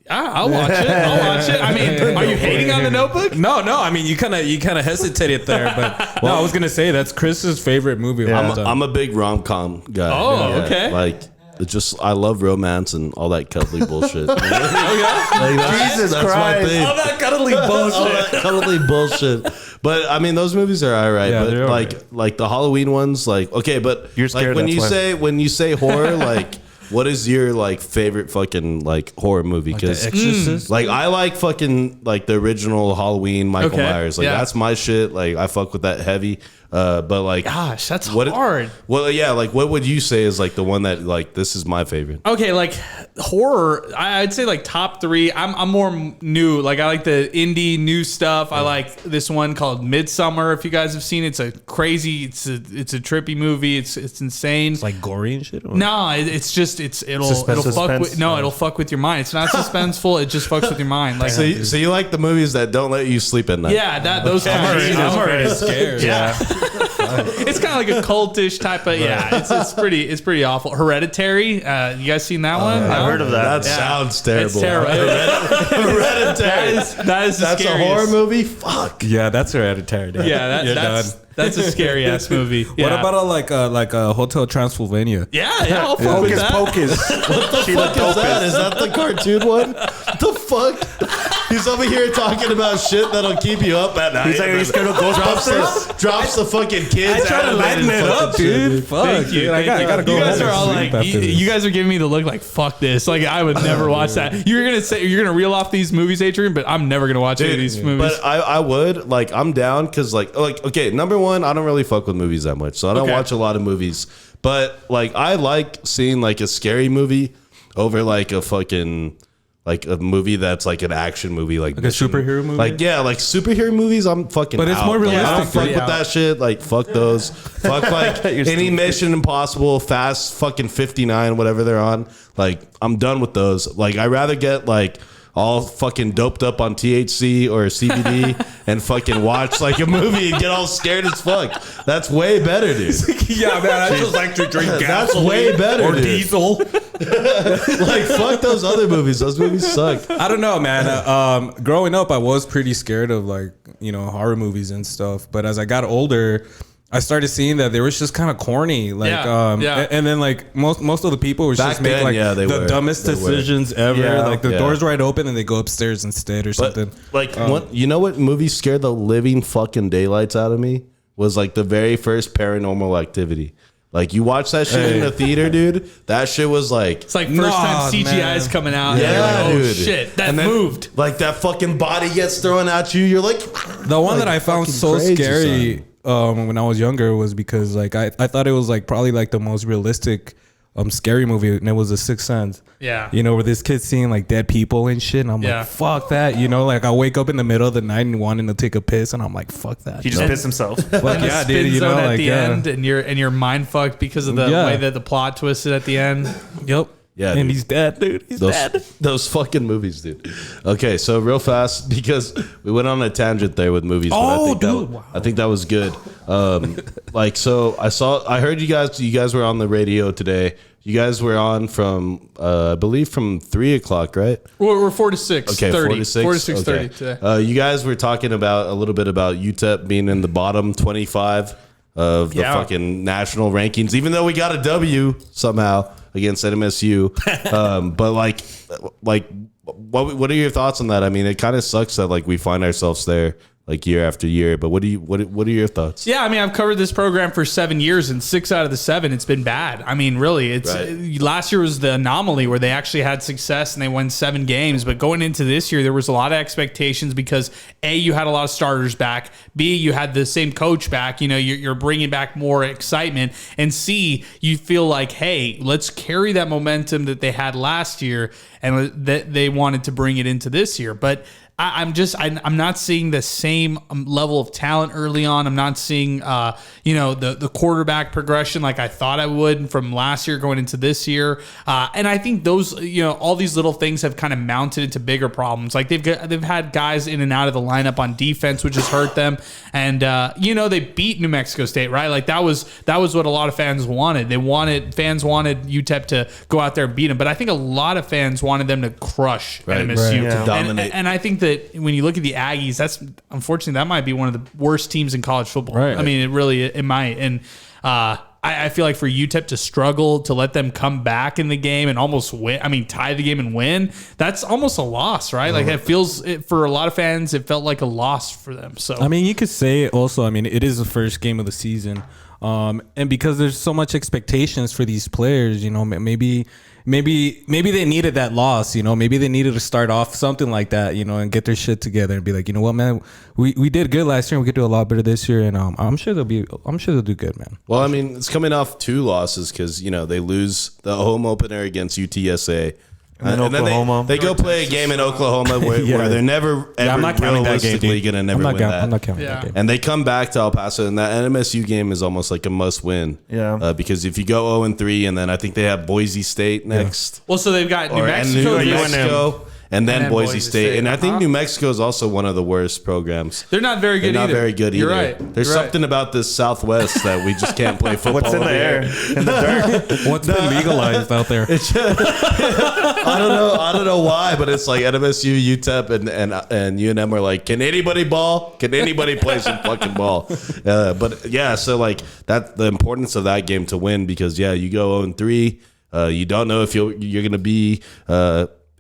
I'll watch it. I mean, are you hating on The Notebook? No. I mean, you kind of hesitated there, but no, I was gonna say that's Chris's favorite movie of all time. I'm a big rom-com guy. Oh, okay. Like it's just I love romance and all that cuddly bullshit. Jesus That's my Christ. thing. All that cuddly All bullshit. that cuddly bullshit. But I mean, those movies are all right. Yeah, but they're like the Halloween ones, like okay, but You're scared, like that's when you say horror, like what is your like favorite fucking like horror movie? Because Exorcist. like I like fucking like the original Halloween Michael Okay, Myers. Like yeah. that's my shit. Like I fuck with that heavy. But like, Gosh, that's what hard. Well, yeah. Like, what would you say is like the one that like this is my favorite? Okay, like horror, I'd say like top 3. I'm more new. Like I like the indie new stuff. I like this one called Midsummer. If you guys have seen it, it's a crazy. It's a trippy movie. It's insane. It's like gory and shit. Or? No, it'll Suspense. fuck with it'll fuck with your mind. It's not suspenseful. It just fucks with your mind. Like So you like the movies that don't let you sleep at night? yeah, those kind of I'm already scared. Yeah. It's kind of like a cultish type of it's pretty awful. Hereditary, you guys seen that one? I've heard of that. That sounds terrible. It's terrible. Hereditary. That is the That's a scariest. horror movie. Fuck. Yeah, that's Hereditary. Dude. Yeah, You're that's done. that's a scary ass movie. What Yeah. about a Hotel Transylvania? Yeah, I'll fuck with Hocus that. Pocus. What is that? Is that the cartoon one? The fuck? He's over here talking about shit that'll keep you up at night. He's like, are you scared of Ghostbusters? Drops the fucking kids. I try to lighten it up, dude. Fuck, Thank you. dude. I gotta go. You guys home are and all sleep like, after this. you guys are giving me the look like, fuck this. Like, I would never watch that. You're gonna reel off these movies, Adrian, but I'm never gonna watch any of these movies. But I would like I'm down because like okay, number one, I don't really fuck with movies that much, so I don't Okay. watch a lot of movies. But like I like seeing like a scary movie over like a fucking like a movie that's like an action movie, like a superhero movie? Like yeah, like superhero movies. I'm fucking. But it's out. more Like, I don't realistic, fuck dude. with that shit. Like fuck those. Fuck like any Mission Impossible, Fast fucking 59, whatever they're on. Like I'm done with those. Like I'd rather get like all fucking doped up on THC or CBD and fucking watch like a movie and get all scared as fuck. That's way better, dude. Yeah, man, I just like to drink That's gasoline way better, or dude. diesel. Like fuck those other movies. Those movies suck. I don't know, man. Growing up, I was pretty scared of like horror movies and stuff. But as I got older, I started seeing that they were just kind of corny. Like, Yeah. and then like most of the people were Back just making then, like yeah, they the were. dumbest They were. decisions ever. Yeah. Like the Yeah. doors right open and they go upstairs instead or But something. like what you know what movie scared the living fucking daylights out of me was like the very first Paranormal Activity. Like you watch that shit in the theater, dude. That shit was like It's like first time CGI is coming out. Yeah, and you're like, oh dude. shit, that And then, moved. Like that fucking body gets thrown at you. You're like The one like that I found fucking so crazy, scary when I was younger was because like I thought it was like probably like the most realistic scary movie, and it was The Sixth Sense. Yeah. You know, where this kid's seeing like dead people and shit, and I'm Yeah. like, fuck that. You know, like I wake up in the middle of the night and wanting to take a piss, and I'm like, fuck that. He just pissed himself. Fuck And the yeah, spin dude. You zone know, at like the end, and you're mind fucked because of the Yeah. way that the plot twisted at the end. Yep. Yeah, and dude. he's dead, dude. He's dead. Those fucking movies, dude. Okay, so real fast, because we went on a tangent there with movies. But Oh, I think dude, that, wow. I think that was good. Like, so I heard you guys were on the radio today. You guys were on from, I believe from 3:00, right? We're 4 to 6. Okay, 30. 4 to 6. 4 to 6:30 Okay. today. You guys were talking about a little bit about UTEP being in the bottom 25 of the Yeah. fucking national rankings, even though we got a W somehow against NMSU. But like, what are your thoughts on that? I mean, it kind of sucks that like we find ourselves there like year after year. But what are your thoughts? Yeah, I mean, I've covered this program for 7 years, and 6 out of the 7, it's been bad. I mean, really, it's last year was the anomaly where they actually had success and they won 7 games. But going into this year, there was a lot of expectations because A, you had a lot of starters back. B, you had the same coach back. You know, you're bringing back more excitement. And C, you feel like, hey, let's carry that momentum that they had last year and that they wanted to bring it into this year. But I'm not seeing the same level of talent early on. I'm not seeing, the quarterback progression like I thought I would from last year going into this year. And I think those, all these little things have kind of mounted into bigger problems. Like they've had guys in and out of the lineup on defense, which has hurt them. And, they beat New Mexico State, right? Like that was what a lot of fans wanted. Fans wanted UTEP to go out there and beat them. But I think a lot of fans wanted them to crush NMSU. Right. To dominate. And I think that when you look at the Aggies, that's unfortunately that might be one of the worst teams in college football. Right. I mean, it might. And I feel like for UTEP to struggle, to let them come back in the game and almost win, tie the game and win, that's almost a loss, right? Like it feels, for a lot of fans, it felt like a loss for them. So I mean, you could say it also. I mean, it is the first game of the season, and because there's so much expectations for these players, maybe they needed that loss. Maybe they needed to start off something like that, and get their shit together and be like, you know what, man, we did good last year, and we could do a lot better this year, and I'm sure they'll do good, man. Well, I mean, it's coming off 2 losses because they lose the home opener against UTSA. And then Oklahoma. They go play a game in Oklahoma where they're never ever I'm not counting that game, realistically dude. gonna never win that. I'm not counting Yeah. that game. And they come back to El Paso, and that NMSU game is almost like a must win. Yeah. Because if you go 0-3, and then I think they have Boise State next. well, so they've got New Or Mexico. New UNM. Mexico, and then then Boise Boise State. State. And I think Uh-huh. New Mexico is also one of the worst programs. They're not very They're good not either. very good either. You're right. There's You're right. something about this Southwest that we just can't play football. What's in the over air? here. In the dirt? What's been legalized out there? I don't know why, but it's like NMSU, UTEP, and UNM are like, can anybody ball? Can anybody play some fucking ball? But yeah, so like that's the importance of that game to win because you go 0-3, you don't know if you're gonna be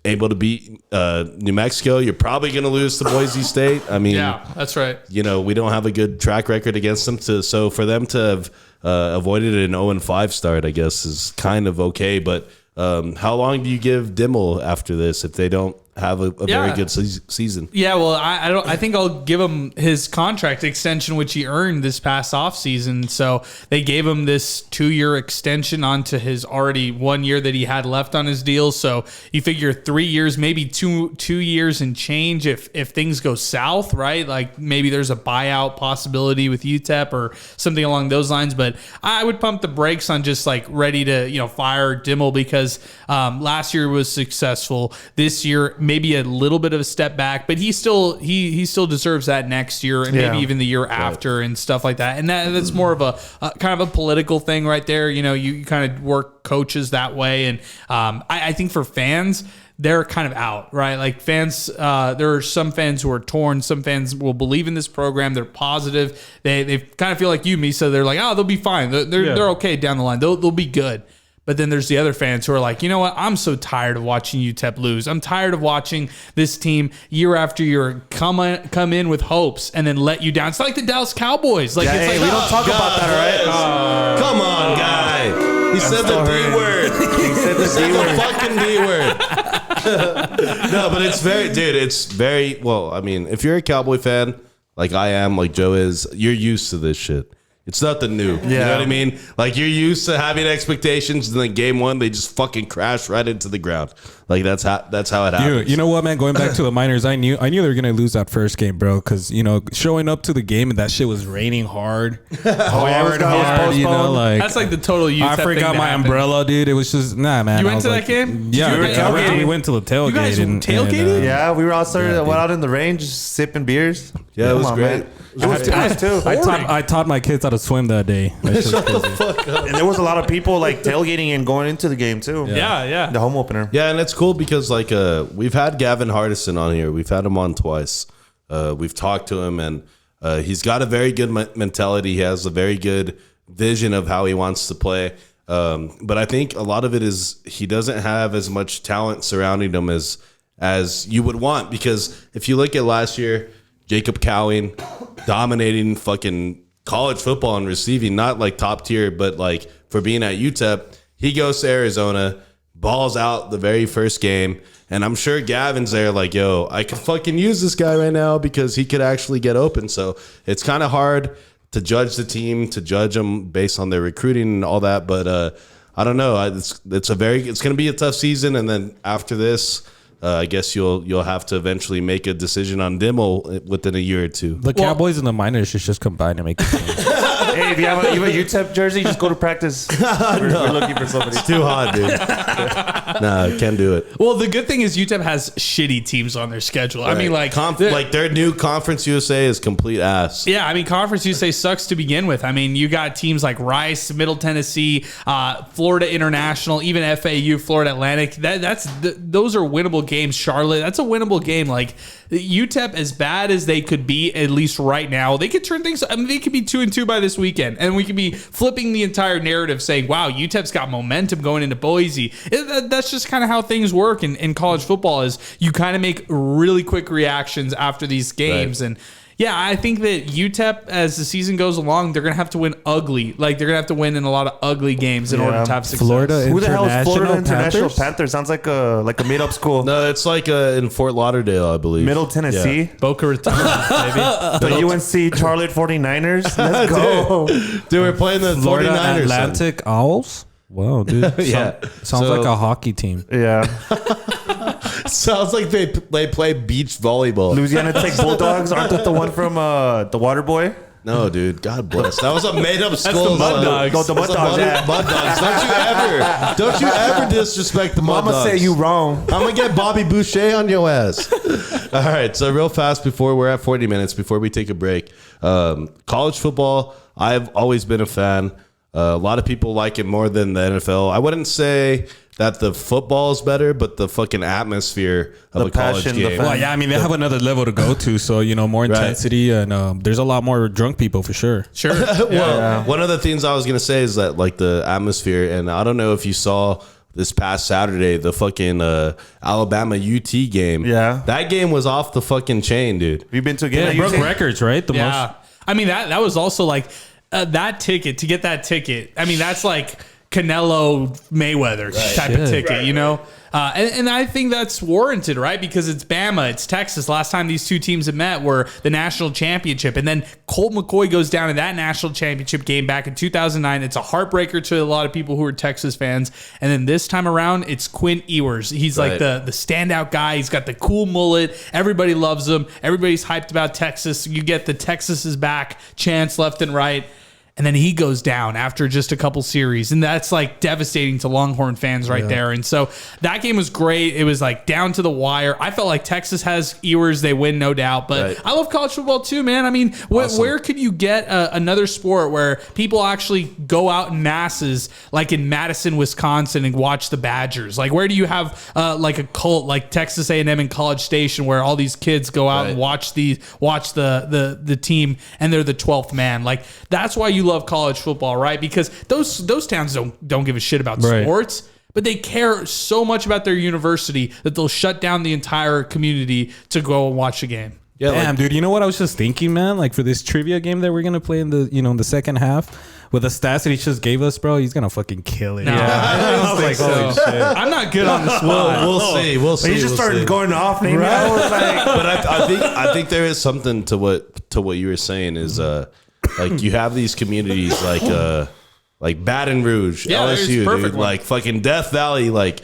able to beat New Mexico. You're probably gonna lose to Boise State. I mean, Yeah, that's right. we don't have a good track record against them. So for them to have avoided an 0-5 start, I guess, is kind of okay. But how long do you give Dimmel after this if they don't have a very good season? Yeah, well, I think I'll give him his contract extension, which he earned this past offseason. So they gave him this 2-year extension onto his already 1 year that he had left on his deal. So you figure 3 years, maybe two years and change if things go south, right? Like maybe there's a buyout possibility with UTEP or something along those lines. But I would pump the brakes on just like ready to fire Dimmel because last year was successful. This year maybe a little bit of a step back, but he still deserves that next year and maybe even the year after and stuff like that. And that's more of a kind of a political thing right there. You kind of work coaches that way. And I think for fans, they're kind of out, right? Like fans, there are some fans who are torn. Some fans will believe in this program. They're positive. They kind of feel like you, Misa. They're like, oh, they'll be fine. They're okay down the line. They'll be good. But then there's the other fans who are like, you know what? I'm so tired of watching UTEP lose. I'm tired of watching this team year after year come in with hopes and then let you down. It's like the Dallas Cowboys. Like, Hey, we don't talk about that, all right? Come on, guy. He said the D word. He said the D word. Fucking D word. No, but it's very well. I mean, if you're a Cowboy fan like I am, like Joe is, you're used to this shit. It's nothing new. You know what I mean? Like, you're used to having expectations, and then game one, they just fucking crash right into the ground. Like, that's how it happens. You know what, man? Going back to the minors, I knew they were gonna lose that first game, bro. Because showing up to the game and that shit was raining hard, hard. You know, like that's like the total UTEP I forgot thing my umbrella, dude. It was just man. You went to that game? Yeah, we went to the tailgate. You guys tailgated? Yeah, we were outside, went out in the rain, just sipping beers. Yeah, it was great. Man. It was too. I taught my kids how to swim that day. Shut the fuck up. And there was a lot of people like tailgating and going into the game too. Yeah. The home opener. Yeah, and it's cool because like we've had Gavin Hardison on here. We've had him on twice. We've talked to him, and he's got a very good mentality. He has a very good vision of how he wants to play. But I think a lot of it is he doesn't have as much talent surrounding him as you would want. Because if you look at last year, Jacob Cowing dominating fucking college football and receiving, not like top tier, but like for being at UTEP, he goes to Arizona, balls out the very first game. And I'm sure Gavin's there like, yo, I could fucking use this guy right now because he could actually get open. So it's kind of hard to judge the team, to judge them based on their recruiting and all that. But I don't know. It's going to be a tough season. And then after this, I guess you'll have to eventually make a decision on Dimmel within a year or two. The Cowboys and the minors should just combine and make it. Hey, if you have a UTEP jersey, just go to practice. We're looking for somebody. It's too hot, dude. Nah, can't do it. Well, the good thing is UTEP has shitty teams on their schedule. Right. I mean, like their new Conference USA is complete ass. Yeah, I mean, Conference USA sucks to begin with. I mean, you got teams like Rice, Middle Tennessee, Florida International, even FAU, Florida Atlantic. Those are winnable games. Charlotte, that's a winnable game. Like UTEP, as bad as they could be, at least right now, they could turn things. I mean, they could be 2-2 by this weekend, and we could be flipping the entire narrative, saying, "Wow, UTEP's got momentum going into Boise." That's just kind of how things work in college football. Is you kind of make really quick reactions after these games, right. And yeah, I think that UTEP, as the season goes along, they're gonna have to win ugly. Like they're gonna have to win in a lot of ugly games in order to have success. Florida Who the hell is Florida International Panthers? Panthers? Sounds like a made up school. No, it's like in Fort Lauderdale, I believe. Middle Tennessee. Yeah. Boca Raton, baby. The UNC Charlotte 49ers. Let's go. Dude, we're playing the Florida 49ers. Atlantic Owls. Wow, dude. Yeah. Sounds like a hockey team. Yeah. Sounds like they play beach volleyball. Louisiana Tech Bulldogs. Aren't that the one from the Water Boy? No, dude. God bless. That was a made up school. the Mud Dogs. No, the Mud Dogs. Yeah. Mud Dogs. Don't you ever disrespect the Mud Mama Dogs. say you wrong. I'm gonna get Bobby Boucher on your ass. All right, so real fast before we're at 40 minutes before we take a break. College football, I've always been a fan. A lot of people like it more than the NFL. I wouldn't say that the football is better, but the fucking atmosphere of The a college passion, the game. fan. Well, yeah, I mean, they have another level to go to, so, more intensity, and there's a lot more drunk people for sure. Sure. Well, one of the things I was going to say is that, like, the atmosphere, and I don't know if you saw this past Saturday, the fucking Alabama UT game. Yeah. That game was off the fucking chain, dude. Have you been to a game? Yeah, that it you broke think? records, right? Yeah. I mean, that was also like that ticket, to get that ticket. I mean, that's like Canelo Mayweather type of ticket, And I think that's warranted, right? Because it's Bama, it's Texas. Last time these two teams have met were the national championship. And then Colt McCoy goes down in that national championship game back in 2009. It's a heartbreaker to a lot of people who are Texas fans. And then this time around, it's Quinn Ewers. He's like the standout guy. He's got the cool mullet. Everybody loves him. Everybody's hyped about Texas. You get the Texas is back chants left and right. And then he goes down after just a couple series. And that's like devastating to Longhorn fans right there. And so that game was great. It was like down to the wire. I felt like Texas has Ewers. They win, no doubt. But I love college football too, man. I mean, where could you get another sport where people actually go out in masses, like in Madison, Wisconsin, and watch the Badgers? Like, where do you have like a cult like Texas A&M in College Station where all these kids go out and watch the team and they're the 12th man? Like, that's why you love college football, right? Because those towns don't give a shit about sports, but they care so much about their university that they'll shut down the entire community to go and watch a game. Yeah, damn, dude. You know what I was just thinking, man? Like for this trivia game that we're gonna play in the in the second half with the stats that he just gave us, bro, he's gonna fucking kill it. No, I was like, holy shit. I'm not good on the spot. We'll see. We'll see. He just started going off, right? But I think there is something to what you were saying is like you have these communities like Baton Rouge, Yeah, there's LSU, perfect dude, one. like fucking Death Valley, like.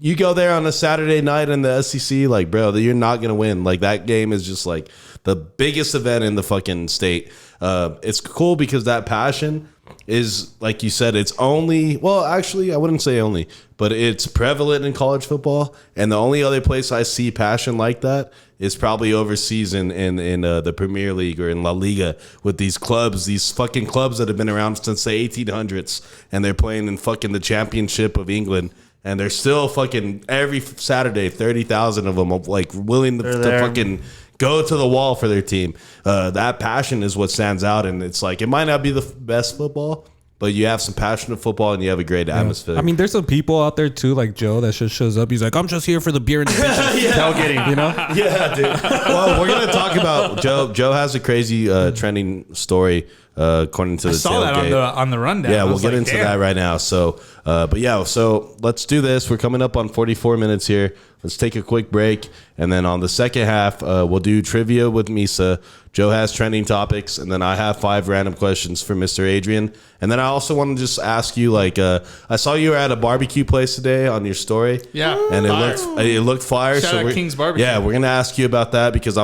You go there on a Saturday night in the SEC, like, bro, you're not going to win. Like, that game is just, like, the biggest event in the fucking state. It's cool because that passion is, like you said, it's only, well, actually, I wouldn't say only, but it's prevalent in college football. And the only other place I see passion like that is probably overseas in the Premier League or in La Liga with these clubs, these fucking clubs that have been around since the 1800s. And they're playing in fucking the Championship of England. And they're still fucking every Saturday, 30,000 of them like willing to fucking go to the wall for their team. That passion is what stands out. And it's like, it might not be the best football, but you have some passionate football and you have a great atmosphere. I mean, there's some people out there too, like Joe, that just shows up. He's like, I'm just here for the beer and the bitches. Tailgating. You know? Yeah, dude. Well, we're going to talk about Joe. Joe has a crazy trending story according to the saw that tailgate. on the rundown. Yeah, I we'll was get like, into damn. that right now. So, but yeah, so let's do this. We're coming up on 44 minutes here. Let's take a quick break. And then on the second half, we'll do trivia with Misa. Joe has trending topics. And then I have 5 random questions for Mr. Adrian. And then I also want to just ask you, like, I saw you were at a barbecue place today on your story. Yeah. And Fire. it looked fire. Shout out we're- King's Barbecue. Yeah, we're going to ask you about that because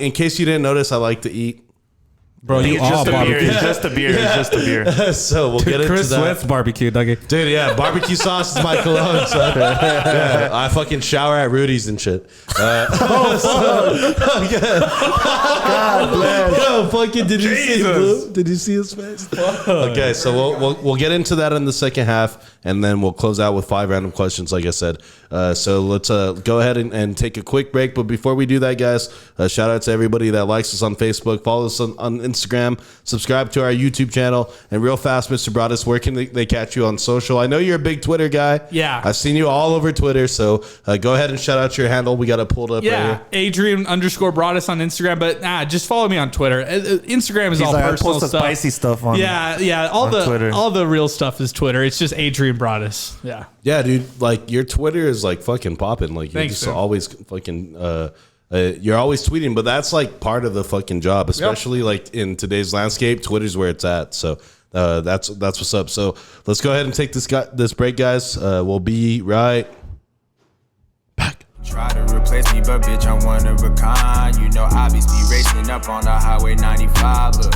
in case you didn't notice, I like to eat. Bro, you It's all just a beer. barbecue. It's just a beer. It's just a beer. So we'll get into Chris that. Swift's barbecue, Dougie. Dude, yeah, barbecue sauce is my cologne, son. Yeah, I fucking shower at Rudy's and shit. God bless. Yo, fucking, did you see him, Blue? Did you see his face? Okay, so we'll get into that in the second half, and then we'll close out with 5 random questions, like I said. So let's go ahead and take a quick break. But before we do that, guys, shout out to everybody that likes us on Facebook, follow us on Instagram, subscribe to our YouTube channel, and real fast, Mr. Broaddus, where can they catch you on social? I know you're a big Twitter guy. Yeah. I've seen you all over Twitter, so go ahead and shout out your handle. We got it pulled up Yeah, right here. Adrian_Broaddus on Instagram, but just follow me on Twitter. Instagram is He's all like, I personal post the stuff. spicy stuff on. Yeah, on Twitter. all the real stuff is Twitter. It's just Adrian Broaddus. Yeah, Yeah, dude, like your Twitter is like fucking popping. Like you're Thanks, just man. always fucking you're always tweeting, but that's like part of the fucking job, especially like in today's landscape. Twitter's where it's at. So that's what's up. So let's go ahead and take this break, guys. We'll be right back. Try to replace me, but bitch, I'm one of a kind. You know, I be speed racing up on the highway 95. Look,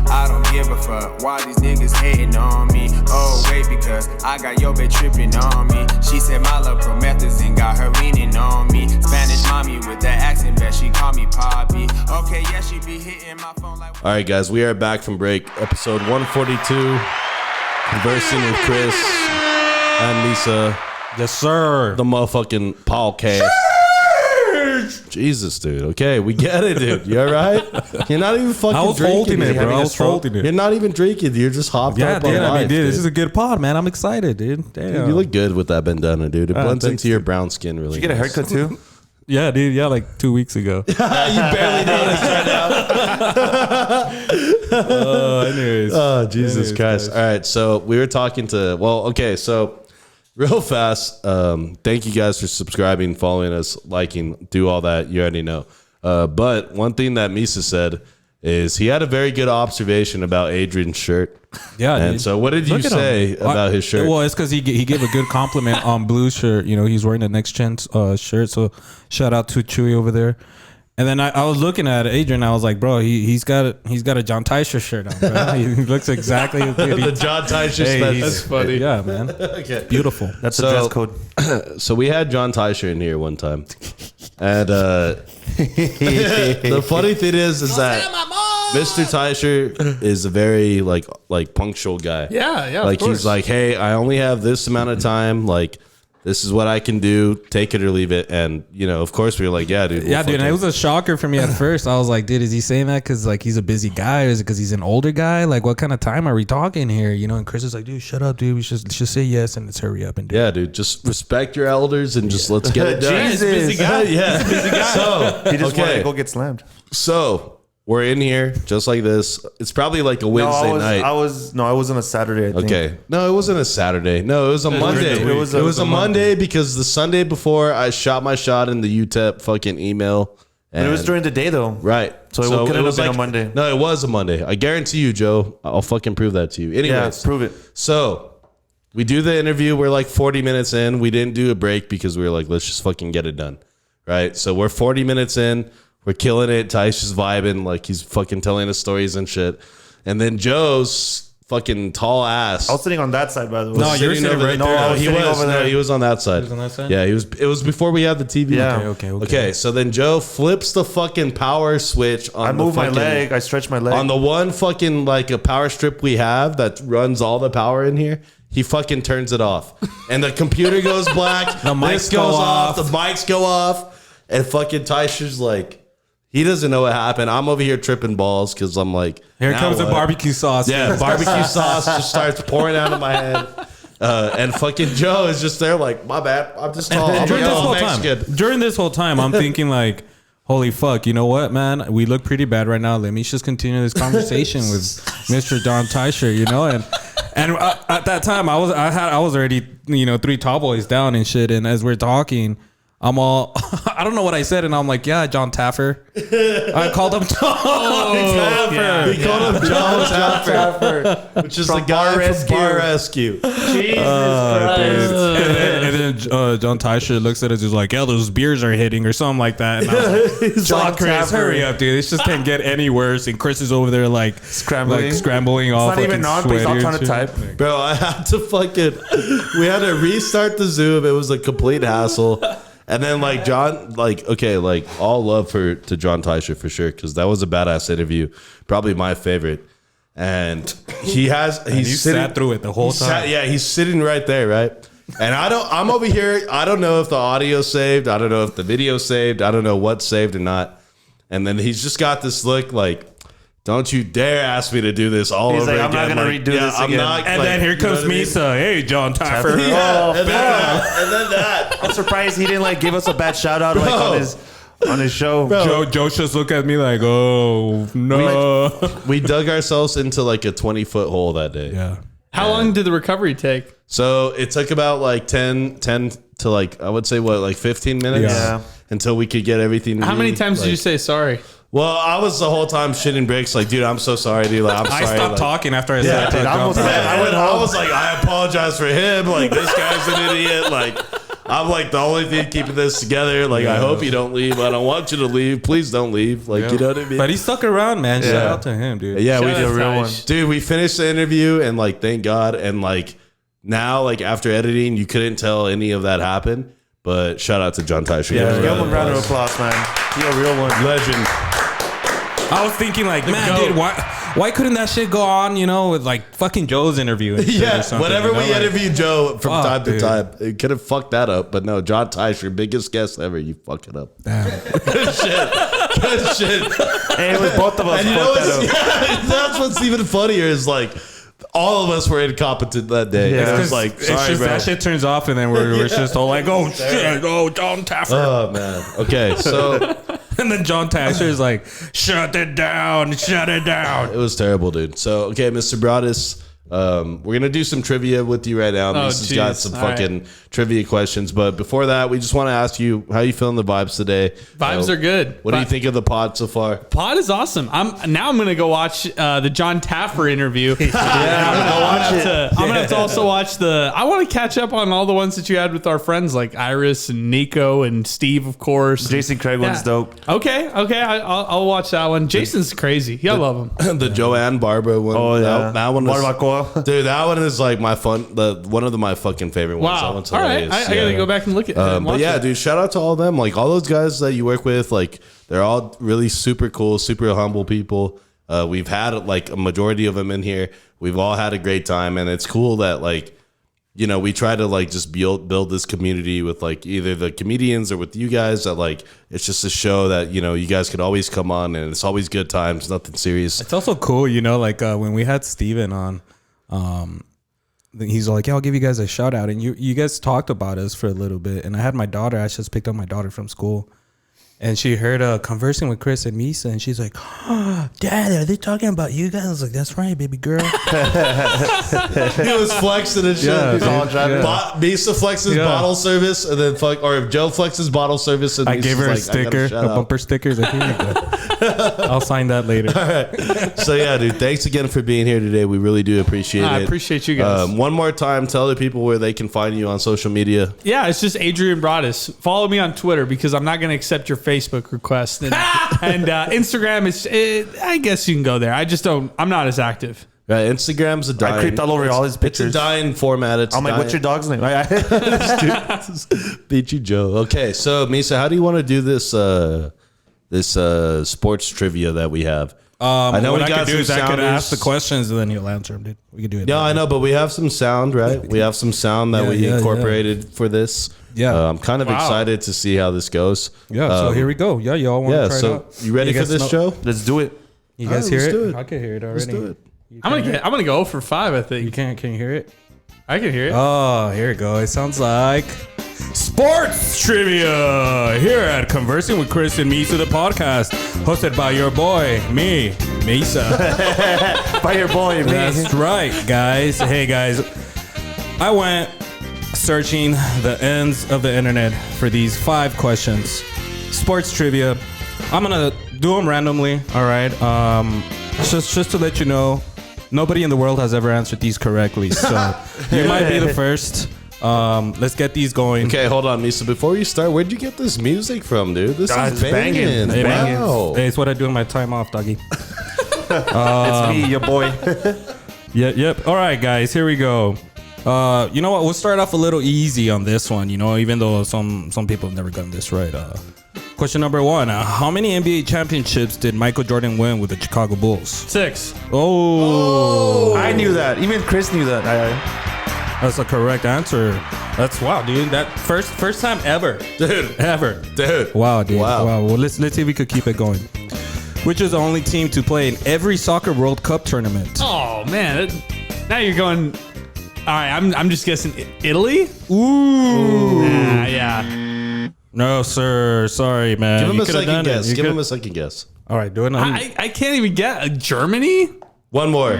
I don't give a fuck why these niggas hating on me. Oh, wait, because I got your bitch tripping on me. She said my love promethazine got her leaning on me. Spanish mommy with that accent, bet she call me Poppy. Okay, yeah, she be hitting my phone like. All right, guys, we are back from break. Episode 142, conversing with Chris and Misa. Yes, sir. The motherfucking podcast. Jesus, dude. Okay, we get it, dude. You all right? You're not even fucking I was drinking. holding it, You're bro. having I a was stroke. holding it. You're not even drinking. You're just hopped Yeah, up on dude. I mean, life, dude, this dude. is a good pod, man. I'm excited, dude. Damn. You look good with that bandana, dude. It blends thanks, into your brown skin really Did you get a nice. haircut too? Yeah, dude. Yeah, like 2 weeks ago. You barely noticed right now. Anyways. Oh, Jesus Anyways, Christ. guys. All right, so we were talking to, so real fast, thank you guys for subscribing, following us, liking, do all that. You already know. But one thing that Misa said is he had a very good observation about Adrian's shirt. Yeah, And dude. so what did you Look at say him. about his shirt? Well, it's because he gave a good compliment on Blue's shirt. You know, he's wearing the Next Gen shirt. So shout out to Chewy over there. And then I was looking at Adrian. I was like, bro, he's got a John Teicher shirt on. Bro. He looks exactly The John Teicher Hey, that's funny. Yeah, man. Okay. Beautiful. That's the So- dress code. So we had John Teicher in here one time. And the funny thing is that Mr. Teicher is a very like punctual guy. yeah. Like of course. he's like, hey, I only have this amount of time. Like this is what I can do. Take it or leave it. And you know, of course, we were like, yeah, dude. Yeah, dude. And it was a shocker for me at first. I was like, dude, is he saying that because like he's a busy guy, or is it because he's an older guy? Like, what kind of time are we talking here? You know? And Chris is like, dude, shut up, dude. We should say yes and let's hurry up and do it. yeah, dude. Just respect your elders and just let's get it done. He's a busy guy. Yeah, he's a busy guy. So He just wanted okay, to go get slammed. so we're in here just like this. It's probably like a Wednesday night. I was on a Saturday. I think. Okay. No, it wasn't a Saturday. No, it was a Monday. during the week. It was a Monday because the Sunday before I shot my shot in the UTEP fucking email But it was during the day though. Right. So it couldn't have been a Monday. No, it was a Monday. I guarantee you, Joe. I'll fucking prove that to you. Anyways, Yeah, prove it. So we do the interview. We're like 40 minutes in. We didn't do a break because we were like, let's just fucking get it done. Right. So we're 40 minutes in. We're killing it. Ty's just vibing. Like he's fucking telling us stories and shit. And then Joe's fucking tall ass. I was sitting on that side, by the way. No, you're sitting right there. I was he sitting was. over there. No, he was on that side. He was on that side? Yeah, he was. It was before we had the TV. Yeah. Okay. So then Joe flips the fucking power switch on I the moved my fucking, leg. I stretched my leg. on the one fucking like a power strip we have that runs all the power in here. He fucking turns it off, and the computer goes black. The mics this go goes off. off. The mics go off, and fucking Tysher's like, he doesn't know what happened. I'm over here tripping balls because I'm like, Here now comes the what? barbecue sauce. Yeah, barbecue sauce just starts pouring out of my head. And fucking Joe is just there like, my bad. I'm just tall. I'm during a this tall whole Mexican. time, during this whole time, I'm thinking like, holy fuck, you know what, man? We look pretty bad right now. Let me just continue this conversation with Mr. John Tysher, you know, and at that time I was already 3 tall boys down and shit, and as we're talking, I'm all, I don't know what I said, and I'm like, yeah, John Taffer. I called him John Taffer. Yeah. He called him John Taffer, which is the guy from Bar Rescue. Jesus Christ. And then John Tysher looks at us, he's like, yeah, those beers are hitting or something like that. And I was like, John, Chris, hurry up, dude. This just can't get any worse. And Chris is over there like scrambling off. It's not even on, but he's all trying to type. Bro, I had to we had to restart the Zoom. It was a complete hassle. And then like John, like, okay, like all love to John Tysher for sure, because that was a badass interview, probably my favorite. And he's sitting, sat through it the whole time. He's sitting right there, right? And I'm over here. I don't know if the audio saved. I don't know if the video saved. I don't know what's saved or not. And then he's just got this look like, don't you dare ask me to do this all over again. I'm not going to redo this again. And then here comes Misa. Hey, John Taffer. Yeah, and then that. I'm surprised he didn't like give us a bad shout out like on his show. Joe just looked at me like, oh, no. We dug ourselves into like a 20-foot hole that day. Yeah. How long did the recovery take? So it took about like 10 to like, I would say what, like 15 minutes? Yeah. Until we could get everything. How many times did you say sorry? Well, I was the whole time shitting bricks like, dude, I'm so sorry, dude. Like, I'm sorry. I stopped talking after I said that. I was like, I apologize for him. Like, this guy's an idiot. Like, I'm like the only thing keeping this together. Like, I hope you don't leave. I don't want you to leave. Please don't leave. Like, you know what I mean? But he stuck around, man. Shout out to him, dude. Yeah, we Shout did out a real to one. Tish. Dude, we finished the interview and like, thank God. And like now, like after editing, you couldn't tell any of that happened. But shout out to John Tysher. Yeah, give him a round of applause, man. He's a real one. Legend. I was thinking like, man, dude, why couldn't that shit go on, with like fucking Joe's interview and shit or something, whenever we interview Joe from time to dude. time, it could have fucked that up. But no, John Tysher, biggest guest ever. You fuck it up. Damn. Good shit. Hey, it was both of us. And you know that's what's even funnier is like all of us were incompetent that day. Yeah. And it was like, It's sorry, just bro. that shit turns off and then we're just all like, oh shit, oh John Taffer. Oh man. Okay, so And then John Taffer is like, shut it down. it was terrible, dude. So okay, Mr. Broaddus, we're gonna do some trivia with you right now. Misa's got some All fucking trivia questions, but before that, we just want to ask you how you feeling the vibes today. Vibes are good. What do you think of the pod so far? Pod is awesome. I'm gonna go watch the John Taffer interview. I'm gonna have to also watch I want to catch up on all the ones that you had with our friends like Iris and Nico and Steve, of course. Jason Craig one's dope. Okay. I'll watch that one. Jason's crazy. I love him. The Joanne Barbara one. Oh yeah, that one was. Barbacoa. Dude, that one is like my one of my fucking favorite ones. That Wow. one's All right. hilarious. I gotta go back and look at it. But yeah, dude, shout out to all of them. Like all those guys that you work with, like they're all really super cool, super humble people. We've had like a majority of them in here. We've all had a great time, and it's cool that like, we try to like just build this community with like either the comedians or with you guys that like, it's just a show that, you guys could always come on and it's always good times, nothing serious. It's also cool, like when we had Steven on, he's like, yeah, I'll give you guys a shout out. And you guys talked about us for a little bit. And I had my daughter, I just picked up my daughter from school. And she heard conversing with Chris and Misa, and she's like, oh, Dad, are they talking about you guys? I was like, that's right, baby girl. He was flexing and shit. Yeah, He's all dude, driving. yeah. Misa flexes bottle service, and then or Joe flexes bottle service, and I Misa's gave her a like, sticker, a bumper sticker. Like, here you go. I'll sign that later. All right. So yeah, dude, thanks again for being here today. We really do appreciate it. I appreciate you guys. One more time, tell the people where they can find you on social media. Yeah, it's just Adrian Broaddus. Follow me on Twitter because I'm not going to accept your Facebook request. And Instagram is, I guess you can go there. I just don't, I'm not as active. Right, Instagram's a dying. I creeped all over all his pictures. It's a dying format. It's I'm like, dying. what's your dog's name? Beat you, Joe. Okay, so Misa, how do you want to do this sports trivia that we have? I know we what I got could do is some I could sounders. ask the questions and then you'll answer them, dude. We could do it. Yeah, that I way. know, but we have some sound, right? We have some sound that we incorporated for this. Yeah. I'm kind of excited to see how this goes. Yeah, so here we go. Yeah, y'all want to try it out? You ready for guys this, Joe? Let's do it. You guys All right, hear let's it? do it. I can hear it already. Let's do it. I'm gonna go for 5. I think You can you hear it? I can hear it. Oh, here we go. It sounds like sports trivia here at Conversing with Chris and Misa, the podcast, hosted by your boy, me, Misa. By your boy, man. That's right, guys. Hey, guys. I went searching the ends of the internet for these 5 questions. Sports trivia. I'm going to do them randomly, all right? Just to let you know, nobody in the world has ever answered these correctly, so you might be the first. Let's get these going. Okay, hold on, Misa. Before you start, where'd you get this music from, dude? This is banging. Hey, man. Wow. Hey, it's what I do in my time off, doggy. It's me, your boy. Yep. All right, guys, here we go. You know what? We'll start off a little easy on this one, you know, even though some people have never gotten this right. Question number 1. How many NBA championships did Michael Jordan win with the Chicago Bulls? 6. Oh. I knew that. Even Chris knew that. That's the correct answer. That's wow, dude. That first time ever. Dude. Ever. Dude. Wow, dude. Wow. Well, let's see if we could keep it going. Which is the only team to play in every soccer World Cup tournament? Oh man, now you're going. All right, I'm just guessing Italy. Ooh. Yeah. No, sir. Sorry, man. Give him You a could've second done it. guess. You Give him could- a second guess. All right, do it. I can't even get Germany. One more.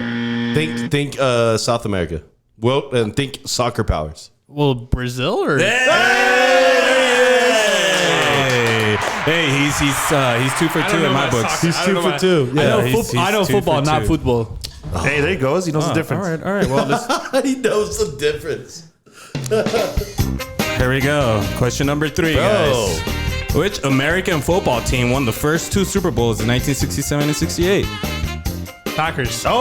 Think South America. Well, and think soccer powers. Well, Brazil or Hey, he's 2 for 2 in my books. He's 2 for 2. I know, he's I know 2 football, for not 2. football. Hey, there he goes. He knows the difference. All right. Well, He knows the difference. here we go. Question number 3, guys. Which American football team won the first 2 Super Bowls in 1967 and 68? Packers. Oh!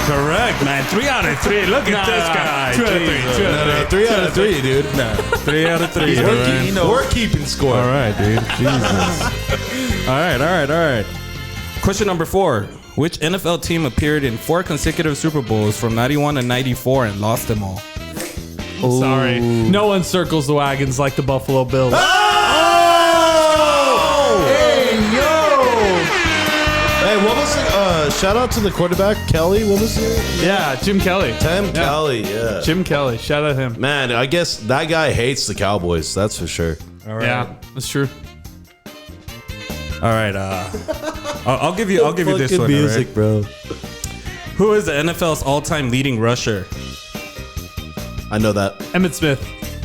Correct, man. 3 out of 3. Look at this guy. 2 out of 3. 2 out of 3. 3 out of 3, dude. 3 out of 3. We're keeping score. All right, dude. Jesus. All right. Question number 4. Which NFL team appeared in 4 consecutive Super Bowls from 91 to 94 and lost them all? Sorry, no one circles the wagons like the Buffalo Bills. Hey, what was it? Shout out to the quarterback, Kelly. What was it? Yeah, Jim Kelly. Kelly, yeah. Jim Kelly. Shout out him. Man, I guess that guy hates the Cowboys. That's for sure. All right. Yeah, that's true. All right. I'll give you this one. music, bro. Who is the NFL's all-time leading rusher? I know that. Emmett Smith.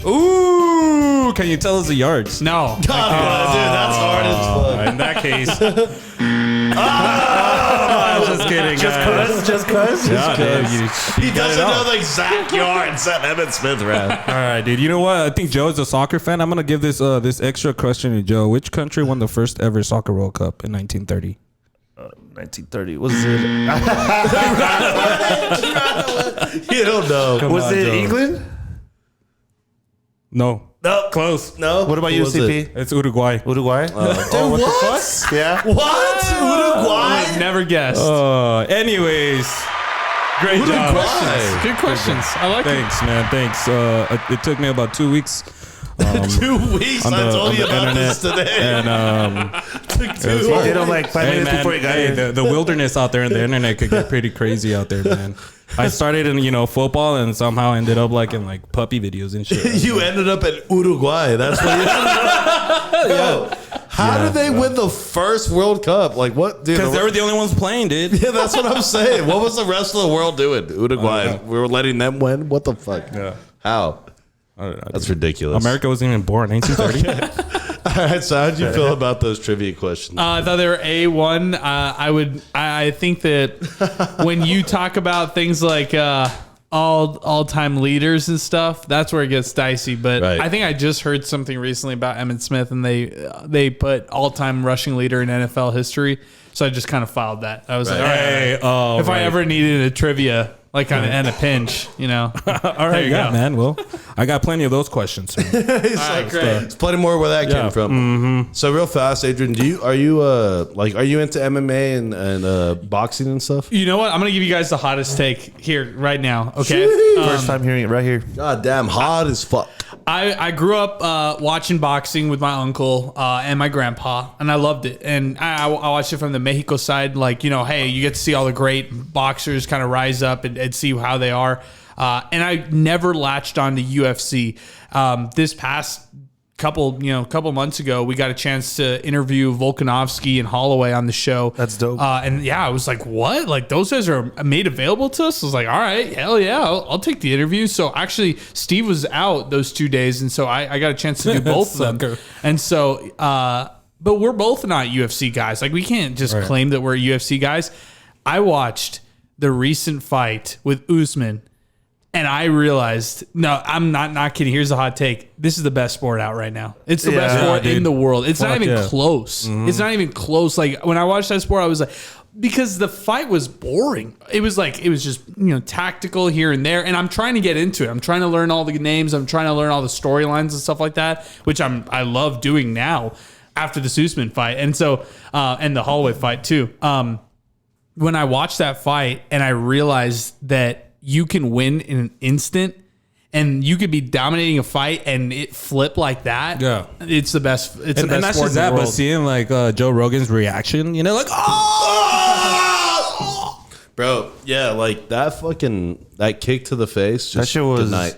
Ooh, can you tell us the yards? No. Dude, that's hard as fuck. In that case. I'm just kidding. Just cuz? Yeah, dude, He doesn't know the exact yards that Emmett Smith ran. All right, dude. You know what? I think Joe's a soccer fan. I'm gonna give this extra question to Joe. Which country won the first ever soccer World Cup in 1930? 1930. Was it? You don't know. Was it England? No. No. Close. No. What about Who you, was CP? It's Uruguay. Uruguay? Dude, what? Yeah. What? Uruguay? Never guessed. Anyways, great job. Uruguay. Good questions. I like it. Thanks, man. Thanks. It took me about 2 weeks 2 weeks. I told you about this today. And Took 2 He did them like 5 minutes before he got here. the wilderness out there in the internet could get pretty crazy out there, man. I started in football and somehow ended up like in like puppy videos and shit. You ended up in Uruguay. That's what you Bro, how did they win the first World Cup? Like what? Because they were the only ones playing, dude. Yeah, that's what I'm saying. What was the rest of the world doing? Uruguay. We were letting them win? What the fuck? Yeah. How? That's ridiculous. America wasn't even born in 1930. All right, so how'd you feel about those trivia questions? I thought they were A1. I think that when you talk about things like all-time leaders and stuff, that's where it gets dicey. But Right. I think I just heard something recently about Emmitt Smith, and they put all-time rushing leader in NFL history. So I just kind of filed that. I was like, all right, if I ever needed a trivia, like and a pinch, All right, there you go. man. Well, I got plenty of those questions. Man. Great. There's plenty more where that came from. Mm-hmm. So real fast, Adrian, are you into MMA and boxing and stuff? You know what? I'm gonna give you guys the hottest take here right now. Okay. First time hearing it right here. God damn, hot as fuck. I grew up watching boxing with my uncle and my grandpa, and I loved it. And I watched it from the Mexico side, like, hey, you get to see all the great boxers kind of rise up and see how they are. And I never latched on to UFC. This past couple months ago, we got a chance to interview Volkanovski and Holloway on the show. That's dope. And yeah, I was like, what? Like those guys are made available to us? I was like, all right, hell yeah, I'll take the interview. So actually, Steve was out those 2 days, and so I got a chance to do both of them. And so, but we're both not UFC guys. Like we can't just claim that we're UFC guys. I watched the recent fight with Usman, and I realized, no, I'm not kidding. Here's a hot take. This is the best sport out right now. It's the best sport in the world. It's not even close. Mm-hmm. It's not even close. Like when I watched that sport, I was like, because the fight was boring. It was just, tactical here and there. And I'm trying to get into it. I'm trying to learn all the names. I'm trying to learn all the storylines and stuff like that, which I love doing now after the Usman fight. And so, and the Holloway fight too. When I watched that fight and I realized that you can win in an instant and you could be dominating a fight and it flip like that. Yeah. It's the best. It's the best not sport just in the that, world. but seeing like Joe Rogan's reaction, like, oh! Bro, yeah, like that kick to the face. Just That shit was- good night.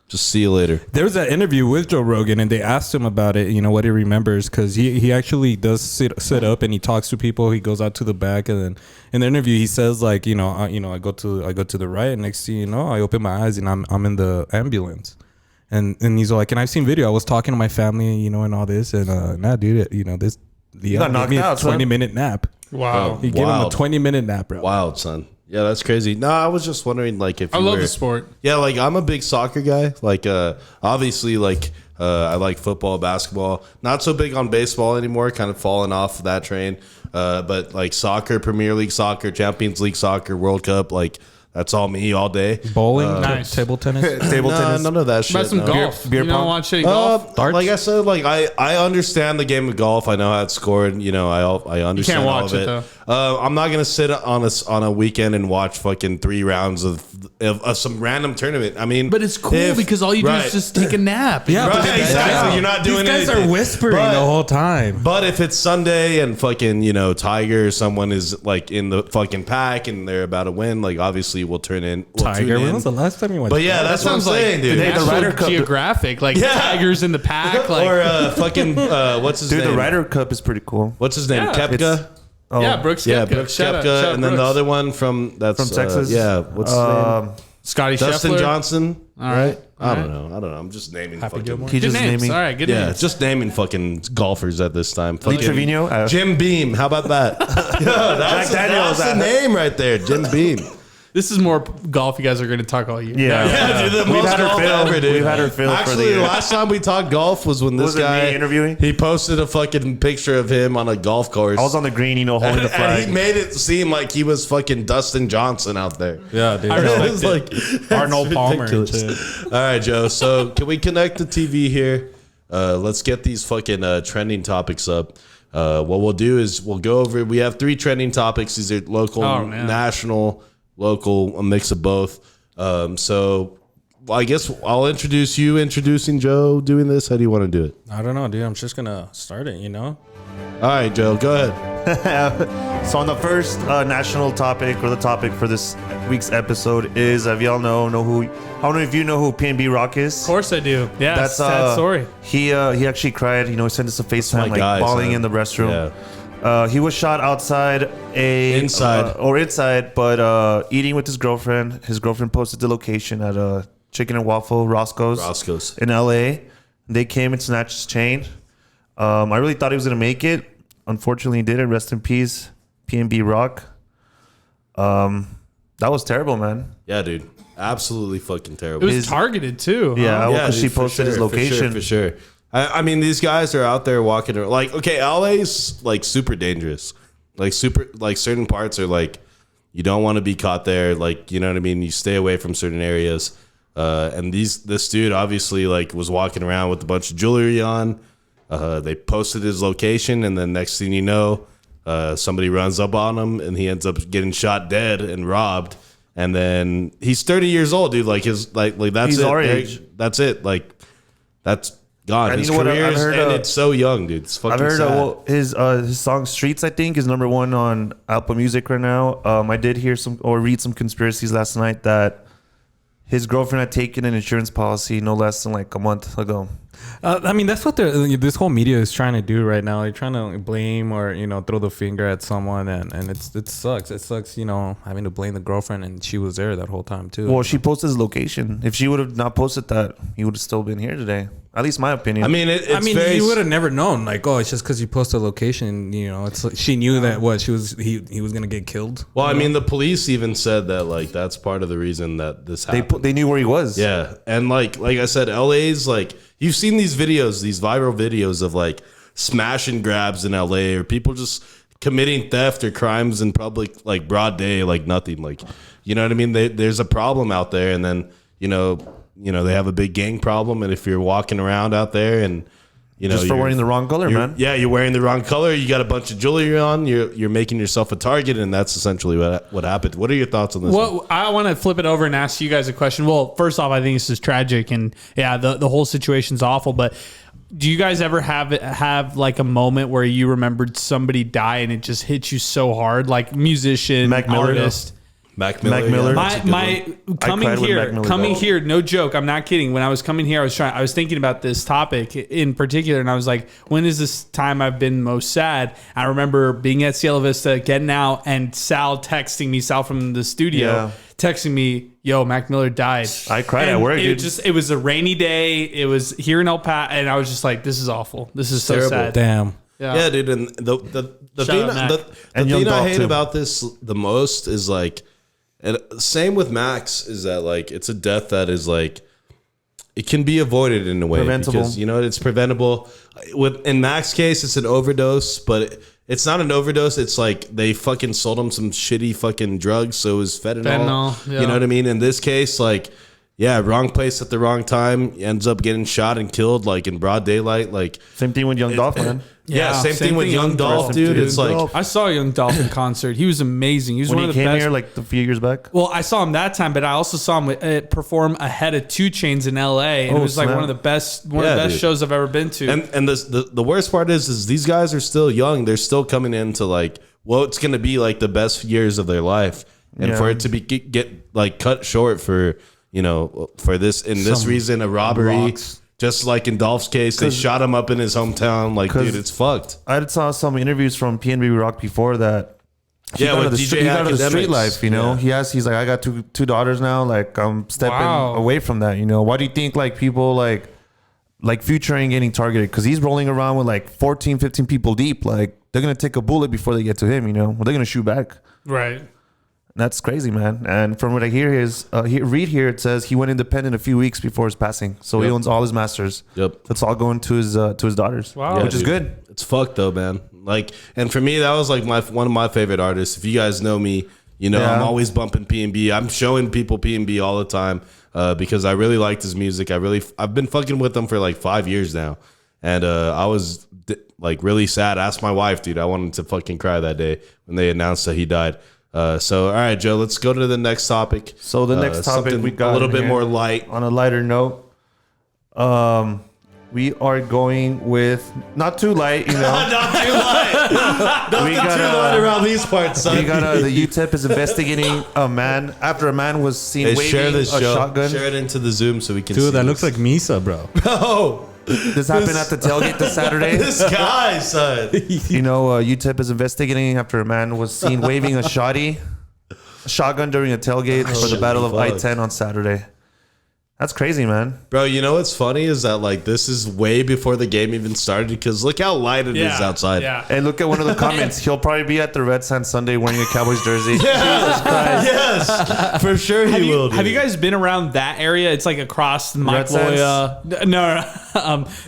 Just see you later. There was that interview with Joe Rogan, and they asked him about it. What he remembers, because he actually does sit up and he talks to people. He goes out to the back, and then in the interview he says like, I go to the right, and next thing you know, I open my eyes and I'm in the ambulance, and he's like, and I've seen video. I was talking to my family, and all this, and nah, dude, this got knocked out, 20-minute nap. Wow. He gave him a 20-minute nap, bro. Wild, son. Yeah, that's crazy. No, I was just wondering, like, if I love the sport. Yeah, like I'm a big soccer guy. Like, obviously, like I like football, basketball. Not so big on baseball anymore. Kind of fallen off that train. But like soccer, Premier League soccer, Champions League soccer, World Cup, like that's all me all day. Bowling, Nice. table tennis. Tennis. None of that shit. About some no. golf. Beer you don't pong? watch any golf? Darts? Like I said, like I understand the game of golf. I know how it's scored. I understand. You can't all watch of it, though. I'm not gonna sit on a weekend and watch fucking 3 rounds of some random tournament. I mean, But it's cool because all you do is just take a nap. Yeah, Right, but exactly. You're not doing These guys anything. are whispering But- the whole time. But if it's Sunday and fucking, Tiger or someone is like in the fucking pack and they're about to win, like obviously we'll tune in. Tiger, when was the last time you watched? But yeah, that's what I'm saying, dude. the National Ryder Cup- Geographic, like Yeah. Tigers in the pack, like or fucking what's his Dude, name? the Ryder Cup is pretty cool. What's his name? Yeah. Kepka. yeah, Brooks Yeah, Koepka. Brooks Shout out Koepka, and then the Brooks. other one from Texas? Yeah, what's his name? Scotty Dustin Scheffler. Johnson. All right. I don't know. I'm just naming fucking. Gilmore? He Good just names. naming. All right, good Yeah, names. just naming fucking golfers at this time. Lee Fucking Trevino. Jim Beam. How about that? Yeah, that's Jack Daniels. the name right there. Jim Beam. This is more golf you guys are going to talk all year. Yeah. Yeah, dude, the We've most had her golf fill. ever, dude. We've had her fill for the Actually, year. last time we talked golf was when this Was it me guy interviewing? He posted a fucking picture of him on a golf course. I was on the green, holding the and flag. he made it seem like he was fucking Dustin Johnson out there. Yeah, dude. It was like Arnold Palmer and ridiculous. shit. All right, Joe. So can we connect the TV here? Let's get these fucking trending topics up. What we'll do is we'll go over. We have 3 trending topics. These are local, Oh, man. national, local, a mix of both. So I guess I'll introduce you introducing Joe doing this. How do you want to do it? I don't know, dude. I'm just gonna start it. All right, Joe, go ahead. So on the first national topic, or the topic for this week's episode, is, if y'all know who, I don't know if you know who PnB Rock is. Of course I do. Yeah, That's sad story. He actually cried. He sent us a FaceTime, like guy, bawling son. in the restroom. Yeah. He was shot outside inside, but eating with his girlfriend. His girlfriend posted the location at a chicken and waffle Roscoe's in LA. They came and snatched his chain. I really thought he was gonna make it. Unfortunately, he didn't. Rest in peace, PnB Rock. That was terrible, man. Yeah, dude. Absolutely fucking terrible. It was targeted too. Yeah, huh? because she dude, posted his location. For sure. I mean, these guys are out there walking around. Like, okay, LA's like super dangerous. Like certain parts are like, you don't want to be caught there. Like, you know what I mean? You stay away from certain areas. And this dude obviously like was walking around with a bunch of jewelry on. They posted his location, and then next thing you know, somebody runs up on him, and he ends up getting shot dead and robbed. And then he's 30 years old, dude. Like his that's He's it. our age. That's it. Like that's gone. And His you know what, I've career's heard, ended so young, dude. It's fucking I've heard sad. his song "Streets," I think, is #1 on Apple Music right now. I did hear read some conspiracies last night that his girlfriend had taken an insurance policy no less than like a month ago. I mean, that's what this whole media is trying to do right now. They're trying to blame or throw the finger at someone, and it sucks. It sucks, having to blame the girlfriend, and she was there that whole time too. Well, she posted his location. If she would have not posted that, he would have still been here today. At least my opinion. I mean, you would have never known. Like, oh, it's just because you posted a location. It's like she knew that he was gonna get killed. Well, I mean, the police even said that like that's part of the reason that this happened. they knew where he was. Yeah, and like I said, LA's like, you've seen these videos, these viral videos of like smash and grabs in LA, or people just committing theft or crimes in public, like broad day, like nothing. Like, you know what I mean? There's a problem out there, and then they have a big gang problem, and if you're walking around out there and just for wearing the wrong color, man. Yeah, you're wearing the wrong color. You got a bunch of jewelry on. You're making yourself a target, and that's essentially what happened. What are your thoughts on this? Well, I want to flip it over and ask you guys a question. Well, first off, I think this is tragic, and yeah, the whole situation's awful. But do you guys ever have like a moment where you remembered somebody die and it just hit you so hard, like musician, Mac Miller, artist? Mac Miller. Mac Miller. Yeah, coming here, no joke, I'm not kidding. When I was coming here, I was thinking about this topic in particular, and I was like, when is this time I've been most sad? I remember being at Cielo Vista, getting out, and Sal from the studio, texting me, yo, Mac Miller died. I cried at work, dude. It was a rainy day. It was here in El Paso, and I was just like, this is awful. This is so terrible. sad. Damn. Yeah, dude. And the thing I hate about this the most is like, and same with Max, is that like it's a death that is like, it can be avoided in a way, preventable, because it's preventable. In Max's case, it's an overdose, but it's not an overdose. It's like they fucking sold him some shitty fucking drugs, so it was fentanyl. Yeah. You know what I mean? In this case, like, yeah, wrong place at the wrong time, ends up getting shot and killed like in broad daylight. Like, same thing with Young Dolph, man. Yeah, same thing with Young Dolph, dude. It's like, I saw Young Dolph in concert. He was amazing. He was when one he of the came best. here like a few years back. Well, I saw him that time, but I also saw him perform ahead of 2 Chainz in LA, and it was like one of the best shows I've ever been to. And the worst part is these guys are still young. They're still coming into like, well, it's gonna be like the best years of their life, and for it to be get like cut short for for this reason, a robbery. Just like in Dolph's case, they shot him up in his hometown. Like, dude, it's fucked. I saw some interviews from PnB Rock before that. He got out of the street life, He's like, I got two daughters now. Like, I'm stepping away from that. Why do you think like people like Future ain't getting targeted? Because he's rolling around with like 14, 15 people deep. Like, they're gonna take a bullet before they get to him. Well, they're gonna shoot back. Right. That's crazy, man. And from what I hear it says he went independent a few weeks before his passing, so he owns all his masters. Yep, that's all going to his daughters. Wow, which is good. It's fucked though, man. Like, and for me, that was like one of my favorite artists. If you guys know me, I'm always bumping PnB. I'm showing people PnB all the time because I really liked his music. I've been fucking with him for like 5 years now, and I was like really sad. Asked my wife, dude. I wanted to fucking cry that day when they announced that he died. So, all right, Joe, let's go to the next topic. So the next topic we got a little bit here, more light. On a lighter note, we are going with not too light, you know. Not too light. Nothing too light around these parts, son. We got the UTEP is investigating a man after a man was seen waving a shotgun. Share it into the Zoom so we can see. Dude, that looks like Misa, bro. Oh. This happened at the tailgate this Saturday. This guy, son. You know, UTEP is investigating after a man was seen waving a shotgun during a tailgate for the Battle of I-10 on Saturday. That's crazy, man. Bro, you know what's funny is that like this is way before the game even started because look how light it is outside. Yeah. And look at one of the comments. He'll probably be at the Red Sand Sunday wearing a Cowboys jersey. Jesus Christ. Yes, for sure he will. Have you guys been around that area? It's like across Mike Loya. No.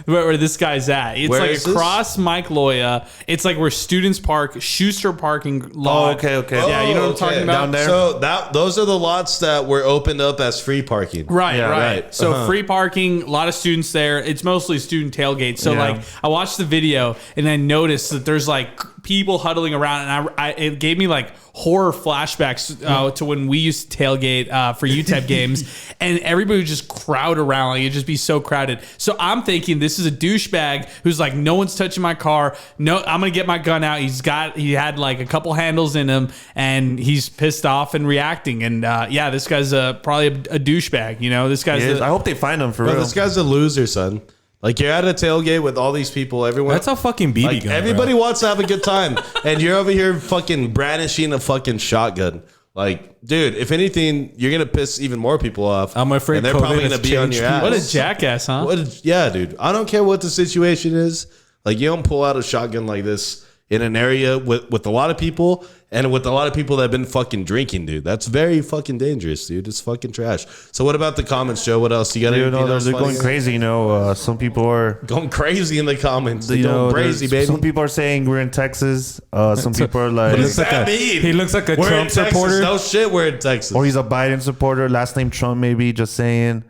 Where this guy's at. It's Where like is across Mike Loya. It's like where students park, Schuster parking lot. Oh, okay. Yeah, you know what I'm talking about? Down there. So those are the lots that were opened up as free parking. Right. So Uh-huh. free parking, a lot of students there. It's mostly student tailgate. So like I watched the video and I noticed that there's like people huddling around, and it gave me like horror flashbacks to when we used to tailgate for UTEP games, and everybody would just crowd around. Like it'd just be so crowded. So I'm thinking this is a douchebag who's like, no one's touching my car. No, I'm gonna get my gun out. He had like a couple handles in him, and he's pissed off and reacting. And this guy's probably a douchebag. You know, this guy's. I hope they find him for real. This guy's a loser, son. Like you're at a tailgate with all these people. Everyone. That's a fucking BB like, gun. Everybody bro. wants to have a good time, and you're over here fucking brandishing a fucking shotgun. Like, dude, if anything, you're gonna piss even more people off. I'm afraid and they're COVID probably has gonna be on changed your ass. What a jackass, huh? Yeah, dude. I don't care what the situation is. Like, you don't pull out a shotgun like this in an area with a lot of people and with a lot of people that have been fucking drinking, dude. That's very fucking dangerous, dude. It's fucking trash. So what about the comments, Joe? What else? You got anything else they're funny? going crazy. You know, some people are Going crazy in the comments. They're going crazy, baby. Some people are saying we're in Texas. Some people are like, He looks like a We're Trump in Texas. supporter. No shit, we're in Texas. or he's a Biden supporter. Last name Trump, maybe. Just saying.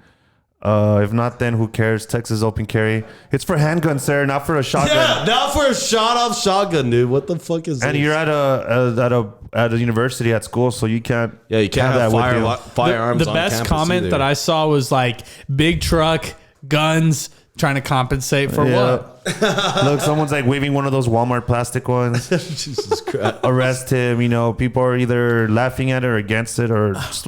If not, then who cares? Texas open carry. It's for handguns, sir, not for a shotgun. Yeah, not for a shot-off shotgun, dude. What the fuck is And this? you're at a university at school, so you can't. Yeah, you can't have that with you. firearms. The on best campus comment either. that I saw was like, big truck, guns, trying to compensate for what? Look, someone's like waving one of those Walmart plastic ones. Jesus Christ. Arrest him. You know, people are either laughing at it or against it, or just,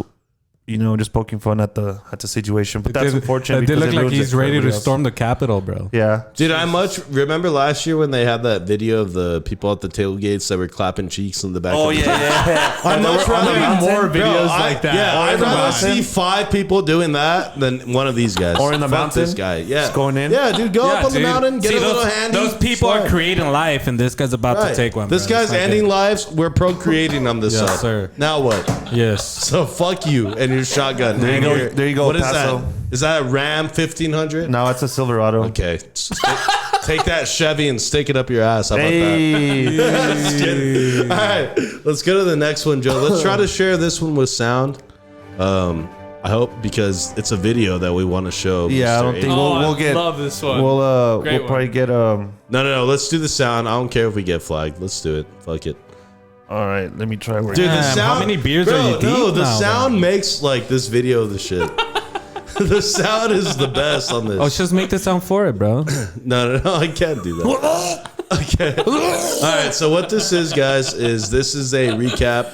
just poking fun at the situation. But that's unfortunate. It did because look it like ruins he's it for ready to everybody else. storm the Capitol, bro. Yeah, Dude, I much remember last year when they had that video of the people at the tailgates that were clapping cheeks in the back. Oh of the yeah. I'd much rather more videos like that. Yeah, Or I'd in the rather mountain. see 5 people doing that than one of these guys. Or in the Fuck mountain, this guy. Yeah, just going in. Yeah, dude, go up on the mountain, get See, a little handy. Those people slide. are creating life, and this guy's about to Right. take one. This bro. guy's It's not ending good. lives. We're procreating on this Yes, side. sir. Now what? Yes. So fuck you and your shotgun. There you And go. your- There you go, What is Paso. that? Is that a Ram 1500? No, it's a Silverado. Okay. Take that Chevy and stick it up your ass. How about that? Hey. Just kidding. All right, let's go to the next one, Joe. Let's try to share this one with sound. I hope because it's a video that we want to show. Yeah, I don't Mr. think Adrian. we'll get. love this one. We'll Great we'll probably get No. Let's do the sound. I don't care if we get flagged. Let's do it. Fuck it. All right, let me try. Dude, the Damn, sound. how many beers bro, are you deep No, the now, sound makes like this video the shit. The sound is the best on this. Oh, just make the sound for it, bro. No, I can't do that. Okay. All right. So what this is, guys, is this is a recap.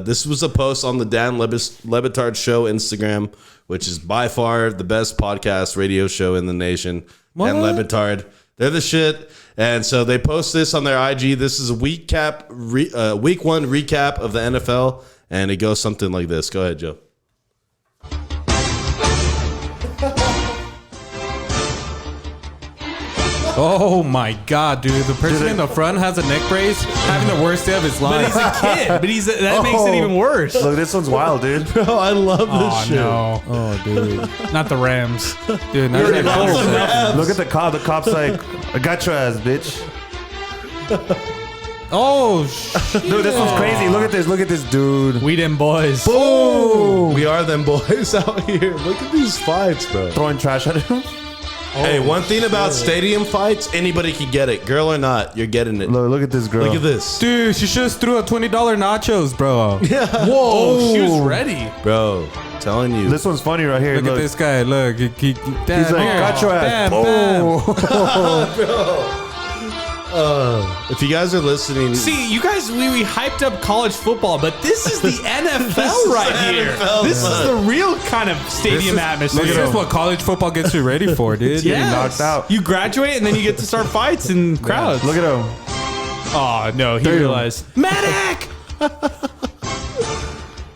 This was a post on the Dan Lebitard Show Instagram, which is by far the best podcast radio show in the nation. What? And Lebitard, they're the shit. And so they post this on their IG. This is a week 1 recap of the NFL, and it goes something like this. Go ahead, Joe. Oh my god, dude! The person in the front has a neck brace, having the worst day of his But life. he's a kid. But that makes it even worse. Look, this one's wild, dude. Bro, I love this Oh shit. no, Oh, dude, not the Rams. dude, not even close. Look at the cop. The cop's like, I got your ass, bitch. Oh, Dude, this one's crazy. Look at this. Look at this, dude. We them boys. Boom! We are them boys out here. Look at these fights, bro. Throwing trash at him. Hey, one thing about stadium fights, anybody can get it. Girl or not, you're getting it. Look at this girl. Look at this. Dude, she just threw a $20 nachos, bro. Whoa, she was ready. Bro, telling you. This one's funny right here. Look at this guy. Look. He's He's like, got your ass. If you guys are listening, See, you guys, we hyped up college football, but this is the NFL right here. This is the real kind of stadium atmosphere. This is what college football gets you ready for, dude. Yes. knocked out. You graduate and then you get to start fights in crowds. Look at him. Oh, no, he realized. Medic!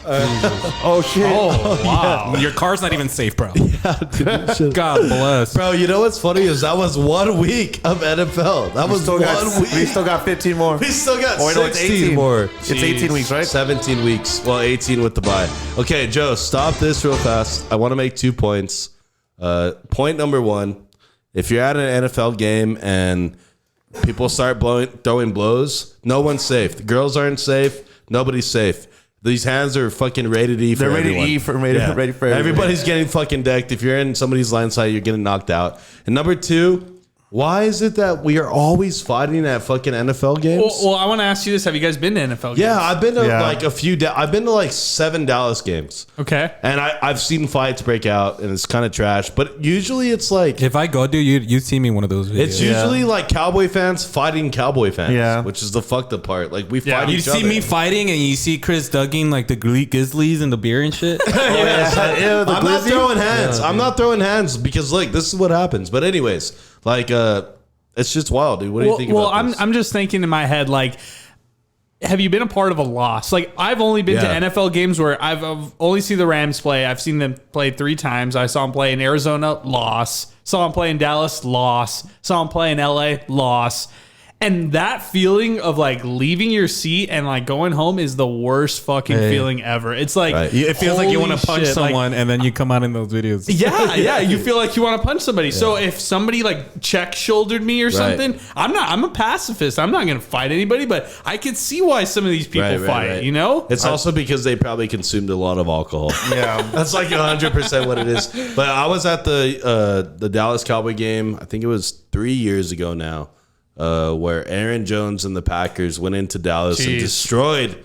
Oh shit. Oh, wow. Your car's not even safe, bro. God bless. bro, you know what's funny is that was 1 week of NFL. That was 1 week. We still got 15 more. We still got Oh, no, it's 16 more. It's 18 weeks, right? 17 weeks. Well, 18 with the bye. Okay, Joe, stop this real fast. I want to make 2 points. Point number 1, if you're at an NFL game and people start throwing blows, no one's safe. The girls aren't safe. Nobody's safe. These hands are fucking rated E for They're rated everyone. E for ready for everybody. Everybody's getting fucking decked. If you're in somebody's line side, you're getting knocked out. And number 2, why is it that we are always fighting at fucking NFL games? Well, I want to ask you this. Have you guys been to NFL games? Yeah, I've been to Yeah. like a few. I've been to like 7 Dallas games. Okay. And I've seen fights break out, and it's kind of trash. But usually it's like If I go, dude, you see me in one of those videos. it's usually like Cowboy fans fighting Cowboy fans. Yeah. Which is the fucked up part. Like we Yeah, fight You each see other. me fighting, and you see Chris dugging like the Grizzlies and the beer and shit. Ew, the I'm not glizzy? throwing hands. I'm not throwing hands because like this is what happens. But anyways, like it's just wild, dude. What do you think about this? I'm just thinking in my head, like, have you been a part of a loss? Like, I've only been Yeah. to NFL games where I've only seen the Rams play. I've seen them play 3 times. I saw them play in Arizona, loss. Saw them play in Dallas, loss. Saw them play in LA, loss. And that feeling of like leaving your seat and like going home is the worst fucking feeling ever. It's like, Right. It feels like you want holy to punch shit, like, someone, and then you come out in those videos. yeah, you feel like you want to punch somebody. So if somebody like check shouldered me or something, I'm a pacifist. I'm not going to fight anybody, but I can see why some of these people fight, you know? It's also because they probably consumed a lot of alcohol. Yeah. That's like 100% what it is. But I was at the Dallas Cowboy game. I think it was 3 years ago now, where Aaron Jones and the Packers went into Dallas and destroyed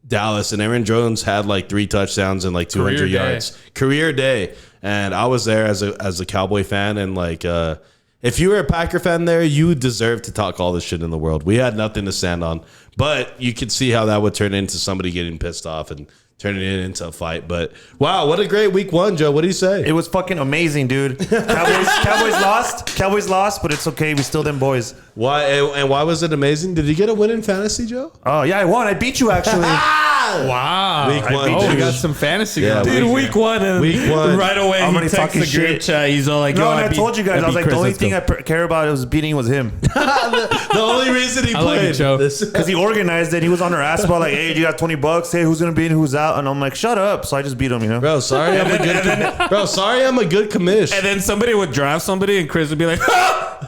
Dallas. And Aaron Jones had like 3 touchdowns and like 200 Career yards. Career day. And I was there as a Cowboy fan. And like, if you were a Packer fan there, you deserve to talk all the shit in the world. We had nothing to stand on. But you could see how that would turn into somebody getting pissed off and turning it into a fight. But wow, what a great week 1, Joe. What do you say? It was fucking amazing, dude. Cowboys lost, but it's okay. We still them boys. Why and why was it amazing? Did you get a win in fantasy, Joe? Oh yeah, I won. I beat you actually. Wow. Week 1. Oh, we dude. got some fantasy Yeah, going. Dude, week 1, and Week 1. right away I'm he already texts talking the group shit. chat. He's all like, No, "Yo, and I told you guys, I was like, the only thing I care about was beating was him. The only reason he I like played. it, Joe. Because he organized it. He was on our ass about like, hey, you got $20? Hey, who's gonna be in, who's out? And I'm like, shut up. So I just beat him, you know? Bro, sorry I'm a good commish. And then somebody would draft somebody, and Chris would be like,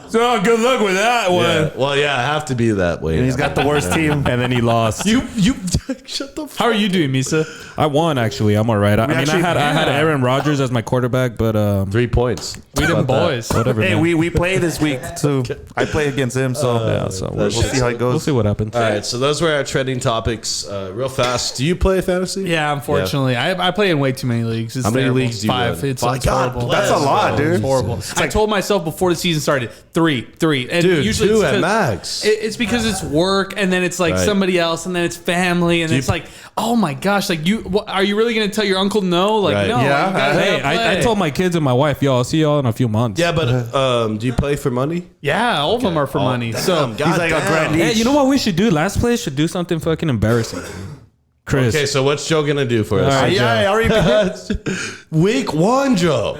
"So good luck with that one." Yeah. Well, yeah, I have to be that way. And he's got the worst team. And then he lost. you shut the fuck. How are you doing, Misa? I won, actually. I'm all right. I mean, actually- I had Aaron Rodgers as my quarterback, but 3 points. We them boys. whatever. Hey, man. we play this week too. I play against him, so Yeah, so we'll see how it goes. We'll see what happens. All right, so those were our trending topics. Real fast. Do you play fantasy? Yeah, unfortunately. I play in way too many leagues. It's How many terrible. leagues do you 5. run? It's God horrible. bless. That's a lot, dude. It's horrible. I told myself before the season started, 3. And Dude, usually 2 it's at 'cause- max. It's because it's work, and then it's like Right. somebody else, and then it's family, and it's like, oh my gosh, like are you really going to tell your uncle no? Like, Right. no. Yeah. you gotta Hey, I play. told my kids and my wife, "Yo, I'll see y'all in a few months." Yeah, but do you play for money? Yeah, all of them are for money. So God He's like a damn. grand Hey, each. you know what we should do? Last place should do something fucking embarrassing. Chris. Okay, so what's Joe gonna do for us? All right, Yeah, I already Week 1, Joe.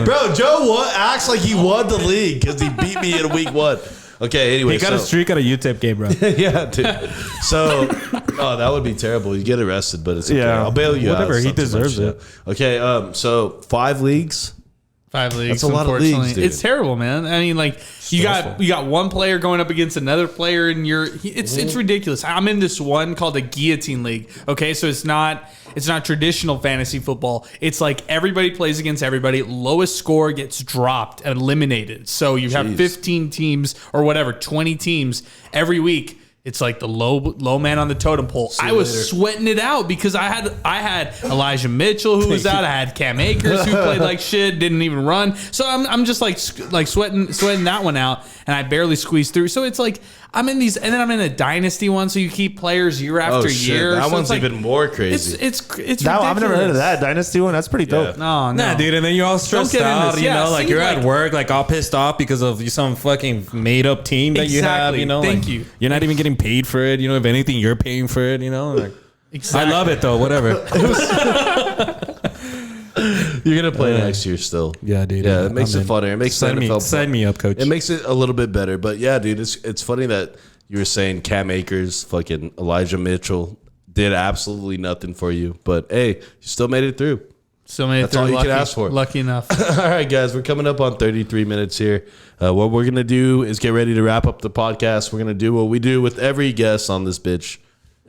Bro, Joe acts like he won the league because he beat me in week 1. Okay, anyway. He got a streak at a UTEP game, bro. Yeah, dude. So, that would be terrible. You get arrested, but it's okay. Yeah. I'll bail you out. Whatever, It's he not too deserves much, it. yeah. Okay, so 5 leagues. 5 leagues. That's a lot of leagues, dude. It's terrible, man. I mean, like you got one player going up against another player, and it's ridiculous. I'm in this one called a guillotine league. Okay, so it's not traditional fantasy football. It's like everybody plays against everybody. Lowest score gets dropped and eliminated. So you have 15 teams or whatever, 20 teams every week. It's like the low man on the totem pole. I was sweating it out because I had Elijah Mitchell who was out. I had Cam Akers who played like shit, didn't even run. So I'm just like sweating that one out, and I barely squeezed through. So it's like I'm in these, and then I'm in a dynasty one. So you keep players year after year. That so one's like, even more crazy. It's ridiculous. I've never heard of that dynasty one. That's pretty dope. No, Nah, dude, and then you're all stressed out, this. Yeah, like you're at work, like all pissed off because of some fucking made up team that you have, Thank like, you. You're not even getting paid for it, if anything, you're paying for it, like. Exactly. I love it though, whatever. You're gonna play next year still. Yeah, dude. Yeah, it makes it funner. It makes sign me up, coach. It makes it a little bit better. But yeah, dude, it's funny that you were saying Cam Akers, fucking Elijah Mitchell did absolutely nothing for you. But hey, you still made it through. That's all you can ask for. Lucky enough. All right, guys, we're coming up on 33 minutes here. What we're gonna do is get ready to wrap up the podcast. We're gonna do what we do with every guest on this bitch.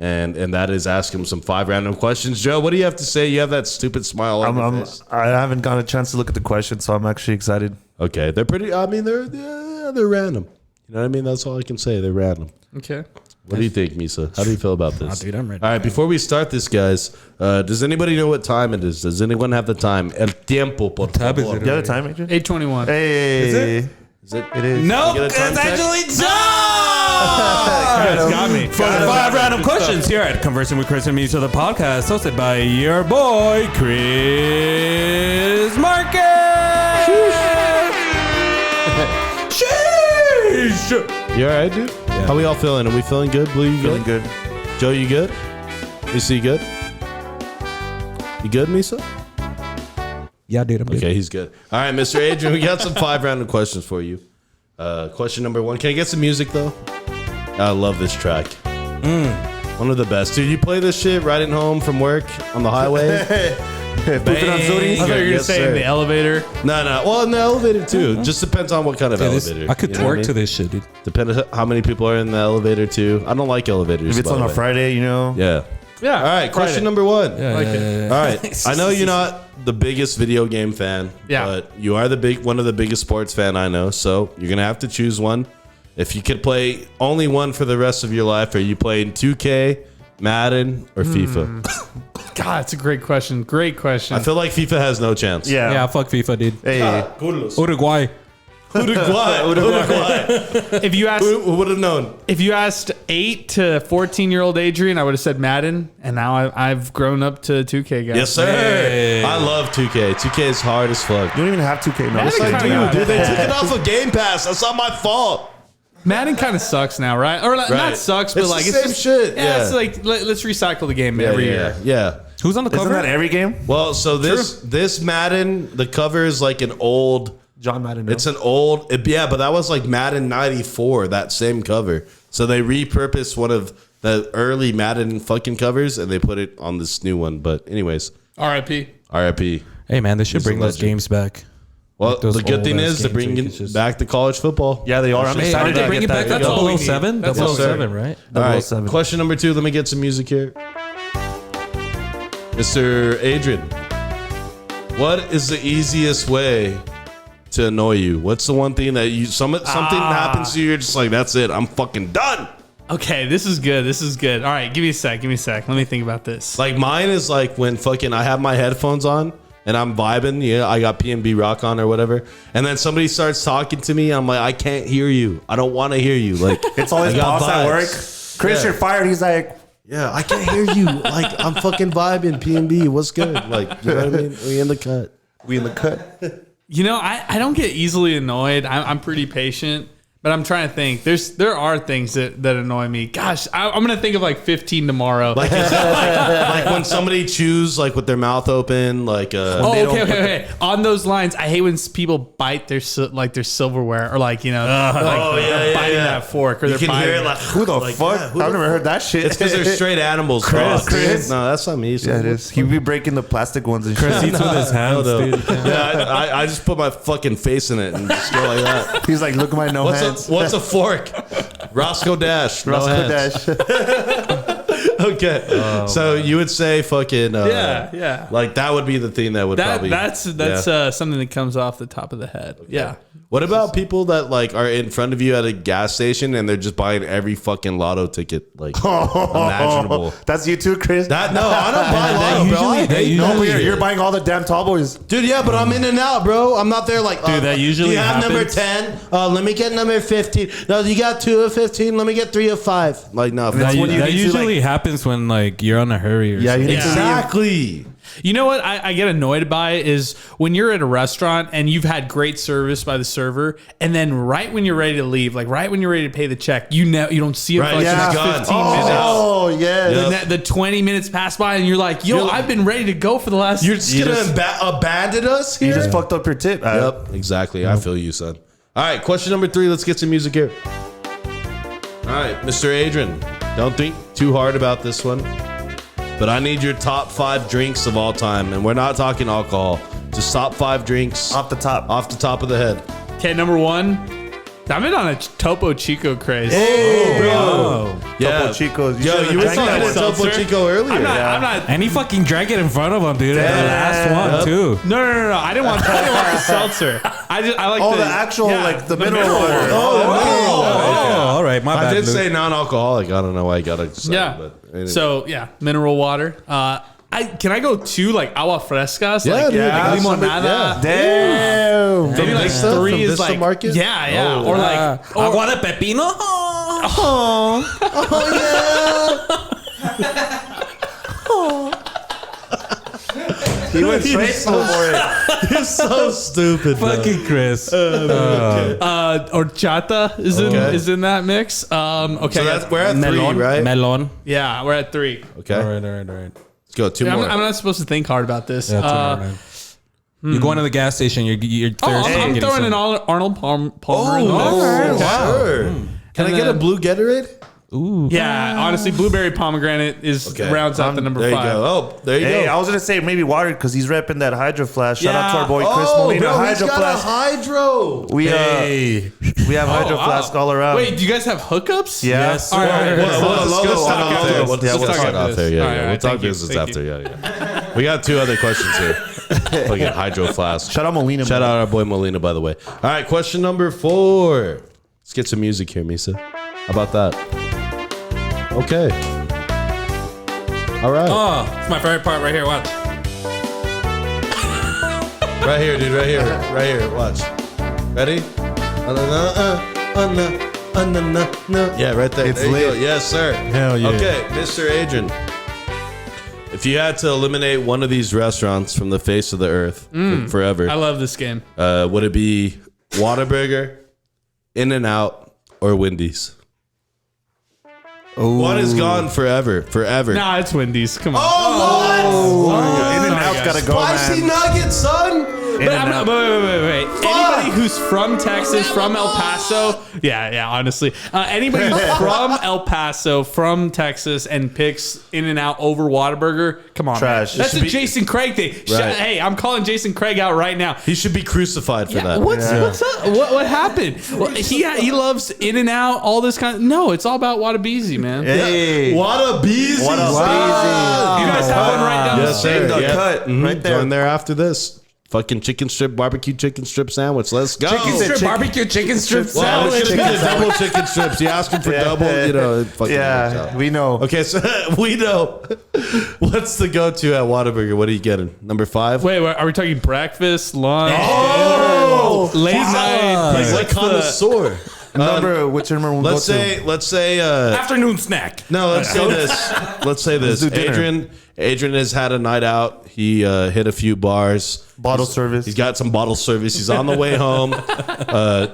And that is ask him some 5 random questions. Joe, what do you have to say? You have that stupid smile on your face. I haven't gotten a chance to look at the questions, so I'm actually excited. Okay, they're pretty. I mean, they're random. You know what I mean? That's all I can say. They're random. Okay. What do you think, Misa? How do you feel about this? Dude, I'm ready. All right, before we start this, guys, does anybody know what time it is? Does anyone have the time? El tiempo, por favor. You got a time, Adrian? 8:21. Hey. Is it? It is. Nope, You get a time it's check? actually John! You got me. For the 5 random questions here at Conversing with Chris and Misa, the podcast hosted by your boy, Chris Marquez! Sheesh! You all right, dude? Yeah. How we all feeling? Are we feeling good? Blue, you Feeling good. Joe, you good? Misa, you good? You good, Misa? Yeah, dude, I'm good. Okay, he's good. All right, Mr. Adrian, we got some 5 random questions for you. Question number 1. Can I get some music, though? I love this track. One of the best. Dude, you play this shit riding home from work on the highway? Put it on Zooties. I thought you were going to Yes, say sir. in the elevator. No. Well, in the elevator, too. Just depends on what kind of elevator. I could You know what twerk to this shit, dude. Depends on how many people are in the elevator, too. I don't like elevators. If it's by on the a way. Friday, Yeah. Yeah. All right, question number 1. Yeah. All right. I know you're not the biggest video game fan, Yeah. but you are one of the biggest sports fan I know. So you're gonna have to choose one. If you could play only one for the rest of your life, are you playing 2K, Madden, or FIFA? God, it's a great question. Great question. I feel like FIFA has no chance. Yeah, fuck FIFA, dude. Hey. Uruguay. Uruguay. if you asked Who would have known? if you asked 8 to 14-year-old Adrian, I would have said Madden, and now I've grown up to 2K guys. Yes, sir. Hey. I love 2K. 2K is hard as fuck. You don't even have 2K. No, Madden it's like, kinda Dude, they took it off of Game Pass. That's not my fault. Madden kind of sucks now, right? Or not Right. sucks, but It's like the it's same just, shit. Yeah, Yeah. it's like let's recycle the game every year. Yeah. Who's on the isn't cover? that every game? Well, so this Madden, the cover is like an old. John Madden. No? It's an old, but that was like Madden 94, that same cover. So they repurposed one of the early Madden fucking covers and they put it on this new one. But anyways, R.I.P. RIP. Hey, man, they should He's a bring those legend. games back. Well, Like those the good thing old-ass is they're games where you bringing can just- back the college football. Yeah, they are. I'm Hey, excited aren't they to bringing get back that. that's all we need. 007? That's all we 007, right? All right, 007. question number 2. Let me get some music here. Mr. Adrian, what is the easiest way to annoy you? What's the one thing that something happens to you, you're just like, that's it, I'm fucking done. Okay, this is good. This is good. All right, give me a sec. Let me think about this. Like mine is like when fucking I have my headphones on and I'm vibing. Yeah, I got PnB Rock on or whatever. And then somebody starts talking to me. I'm like, I can't hear you. I don't want to hear you. Like It's always I got boss at vibes. work. Chris, Yeah. you're fired. He's like, Yeah, I can't hear you. Like I'm fucking vibing. PnB, what's good? Like, you know what I mean? We in the cut. we in the cut. You know, I don't get easily annoyed. I'm pretty patient. But I'm trying to think. There are things that annoy me. Gosh, I'm gonna think of like 15 tomorrow. Like, is that like when somebody chews like with their mouth open, like okay. On those lines, I hate when people bite their silverware or like biting that fork or you they're can hear it biting. like Who the fuck? I've never heard that shit. It's because they're straight animals. Chris. No, that's not me. Yeah, it is. He be breaking the plastic ones and Chris shit. eats with his hands, dude. Yeah, I just put my fucking face in it and just go like that. He's like, look at my hands. What's a fork? Roscoe Dash. Roscoe no hands. Dash. Okay. So you would say fucking Yeah. Like that would be the thing that would probably that's something that comes off the top of the head. Okay. Yeah. What about people that like are in front of you at a gas station and they're just buying every fucking lotto ticket like imaginable? That's you too, Chris. No, I don't buy lotto, bro. You're buying all the damn tall boys. Dude, yeah, but I'm in and out, bro. I'm not there like, Dude, that usually do you have happens. number 10? Let me get number 15. No, you got 2 of 15. Let me get 3 of 5. Like, no. That's when you That need to, usually like- happens when like you're on a hurry or Yeah, you something. need to leave. Exactly. You know what I get annoyed by is when you're at a restaurant and you've had great service by the server, and then right when you're ready to leave, like right when you're ready to pay the check, you don't see it for like yeah. the Gone. next 15 minutes. Oh, yeah. Yep. The 20 minutes pass by and you're like, I've been ready to go for the last. You're just going to abandon us here? You just fucked up your tip. Yep, exactly. I feel you, son. All right, question number 3. Let's get some music here. All right, Mr. Adrian, don't think too hard about this one, but I need your top 5 drinks of all time, and we're not talking alcohol. Just top 5 drinks Off the top. off the top of the head. Okay, number 1. I've been on a Topo Chico craze. Hey, bro. Yeah. Topo Chicos. Yo, you were drank talking that to one. Topo Chico earlier. I'm not. And he fucking drank it in front of him, dude. At the last one too. No. I didn't want the seltzer. I like Oh, the actual, like, the mineral water. Oh, all right. My bad. I did Luke. say non-alcoholic. I don't know why I got to decide. Yeah. But anyway. So mineral water. Can I go 2 like agua frescas? Yeah, like, dude, limonada. yeah. Damn. Maybe like Vista, 3 from is Vista like Market? Yeah. Oh. Or like agua de pepino. He went straight for it. You're so stupid, bro. Fucking Chris. horchata is in that mix. Okay, So that's, we're at 3, Melon, right? melon. yeah, we're at 3. Okay. All right. Let's go. 2 Yeah, more. I'm not supposed to think hard about this. Yeah, all right. You're going to the gas station. You're thirsty. I'm getting throwing some- an Arnold Palmer in there. Oh, sure. Can I And get a then- blue Gatorade? Ooh. Yeah, honestly, blueberry pomegranate rounds out the number There 5. you go. Oh, there you Hey, go. I was going to say maybe water because he's repping that Hydro Flash. Shout out to our boy Chris Oh, Molina. bro, he's Hydro got a Flash. hydro. We have Hydro Flask all around. Wait, do you guys have hookups? Yeah. Yes, All right, sir. let's Let's go talk after this. We'll Yeah, we'll talk talk after. this. Yeah, All right, we'll talk thank you, business thank after. Yeah. We got 2 other questions here. Fucking hydro flask. Shout out Molina. Shout man. out our boy Molina, by the way. All right, question number 4. Let's get some music here, Misa. How about that? Okay. All right. Oh, it's my favorite part right here. Watch. Right here, dude. Right here. Right here. Watch. Ready? Yeah, right there. It's There you lit. go. Yes, sir. Hell yeah. Okay, Mr. Adrian. If you had to eliminate one of these restaurants from the face of the earth forever, I love this game. would it be Whataburger, In-N-Out, or Wendy's? One is gone forever. Nah, it's Wendy's. Come on. In-N-Out's got to go, Spicy man. nuggets, son. But I'm not, wait. Anybody who's from Texas, from El Paso, honestly, anybody who's from El Paso, from Texas, and picks In-N-Out over Whataburger, come on, Trash. man. That's It a should be- Jason Craig thing. Right. Hey, I'm calling Jason Craig out right now. He should be crucified for that. What's up? What happened? Well, he loves In-N-Out, all this kind of. No, it's all about Whatabeezy, man. Hey. Whatabeezy. What up, You guys have one right down the Yes, street. sir. the Yeah. cut right there. Going there after this. Fucking chicken strip, barbecue chicken strip sandwich. Let's go. Barbecue chicken strip Well, it sandwich. should be a double chicken strips. You ask him for double, it fucking works Yeah, out. we know. Okay, so we know. What's the go-to at Whataburger? What are you getting? Number 5? Wait, are we talking breakfast, lunch, Oh! dinner, late night? He's like connoisseur. Which number we'll Let's go to? say Afternoon snack. no, let's say this. Let's say this. do dinner. Adrian has had a night out. He hit a few bars. Bottle service. He's got some bottle service. He's on the way home.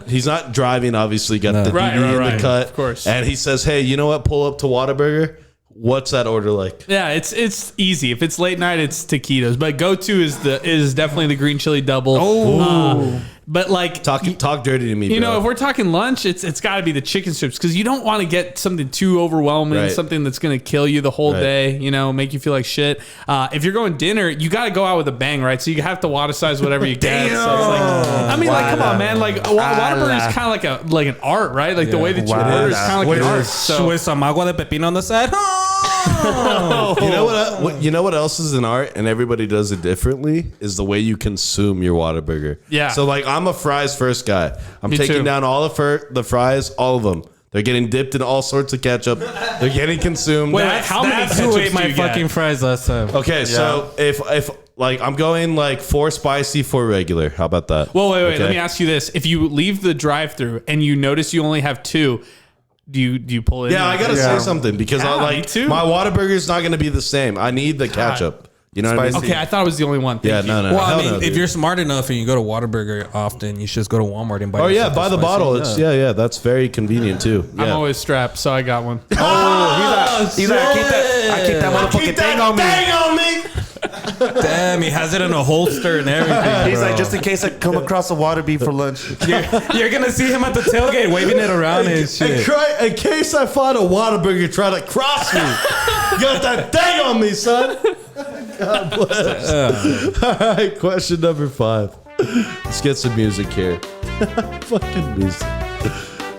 He's not driving, obviously. Got the DD in the cut. Of course. And he says, hey, you know what? Pull up to Whataburger. What's that order like? Yeah, it's easy. If it's late night, it's taquitos. But go-to is definitely the green chili double. But like talk dirty to me. You know, if we're talking lunch, it's got to be the chicken strips because you don't want to get something too overwhelming, something that's going to kill you the whole day. You know, make you feel like shit. If you're going dinner, you got to go out with a bang, right? So you have to Whataburger whatever you get. So it's like, I mean, like, come on, man. Like Whataburger is kind of like an art, right? Like the way that you order is kind of like an art. So with some agua de pepino on the side. You know what else is an art, and everybody does it differently, is the way you consume your Whataburger. Yeah. So like I'm a fries first guy. I'm taking down all the fries, all of them. They're getting dipped in all sorts of ketchup. They're getting consumed. Wait, how many ketchups who ate my do you fucking get? fries last time? Okay, so if like I'm going like 4 spicy, 4 regular. How about that? Well, wait. Okay. Let me ask you this: if you leave the drive-thru and you notice you only have 2. Do you pull it? Yeah, I gotta say something because me too. my Whataburger is not gonna be the same. I need the ketchup. You know what I mean? Okay, I thought it was the only one. Yeah, Thank you. no. Well, I Hell mean, no, if dude. you're smart enough and you go to Whataburger often, you should just go to Walmart and buy. Oh yeah, yourself buy a the spicy- bottle. It's that's very convenient too. I'm Yeah. always strapped, so I got one. He's like, I keep that motherfucking thing on me. Damn, he has it in a holster and everything. He's bro. like, just in case I come across a water beef for lunch. You're gonna see him at the tailgate waving it around and shit. In case I find a Whataburger try to cross me, got that thing on me, son. God bless. All right, question number 5. Let's get some music here. Fucking music.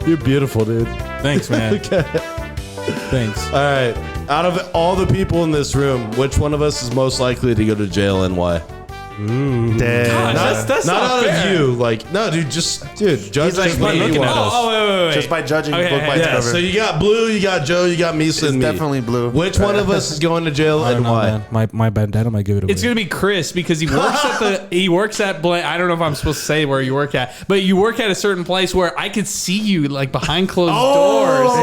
You're beautiful, dude. Thanks, man. Okay. Thanks. All right. Out of all the people in this room, which one of us is most likely to go to jail and why? Damn. That's not out fair. of you. Like, no, dude, judge He's like, us by what you looking want. at us. Wait. Just by judging Okay, book by Yeah, cover. so you got Blue, you got Joe, you got Misa, and me. definitely Blue. Which one of us is going to jail I don't and know, why? man. My bandana might give it away. It's gonna be Chris because he works at I don't know if I'm supposed to say where you work at, but you work at a certain place where I could see you like behind closed doors,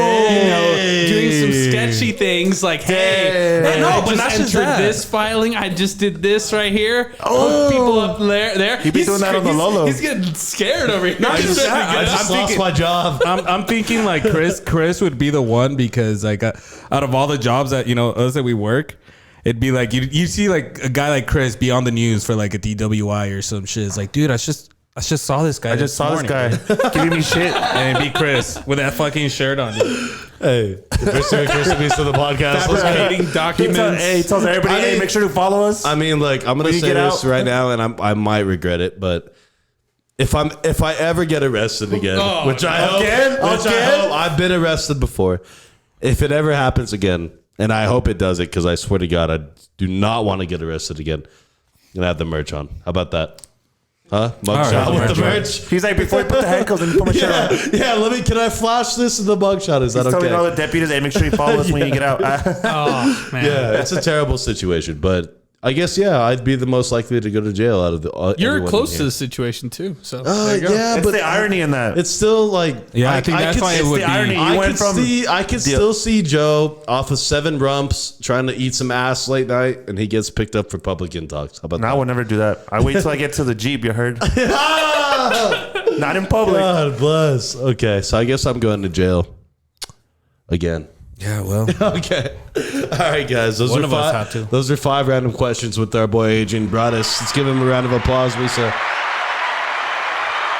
doing some sketchy things like, hey, No, I but just not just entered that. this filing, I just did this right here. Put people up there. He be doing that on the Lolo. He's getting scared over here. I just lost my job. I'm thinking like Chris would be the one because like out of all the jobs that us that we work, it'd be like you see like a guy like Chris be on the news for like a DWI or some shit. It's like, dude, I just saw this guy. I just saw this guy giving me shit. and it'd be Chris with that fucking shirt on. Hey, Mr. Chris to the podcast. Fabricating documents. He tells everybody, hey, make sure to follow us. I mean, like, I'm gonna When you say get this out. right now, and I might regret it, but if I ever get arrested again, which I hope, I've been arrested before. If it ever happens again, and I hope it does it, because I swear to God, I do not want to get arrested again. I'm gonna have the merch on. How about that? Huh? Mugshot right, with the merch. merch. He's like, before you put the handcuffs and you put my shirt on. Yeah. Can I flash this in the mugshot? Is that He's telling all okay? the deputies, hey, make sure you follow us when you get out. Oh man. Yeah, it's a terrible situation, but I guess I'd be the most likely to go to jail out of the. You're everyone close in to here. the situation too. So there you go. Yeah, It's but the irony in that. it's still like Yeah, I think that's why it would the be. irony. You I went could from I could still see Joe off of 7 rumps trying to eat some ass late night, and he gets picked up for public intox. How about No, I that? would never do that. I wait till I get to the Jeep, you heard? Not in public. God bless. Okay, so I guess I'm going to jail again. Yeah, well, Okay. All right, guys. Those One are of us five. had to. Those are 5 random questions with our boy Adrian Broaddus. Let's give him a round of applause, Misa.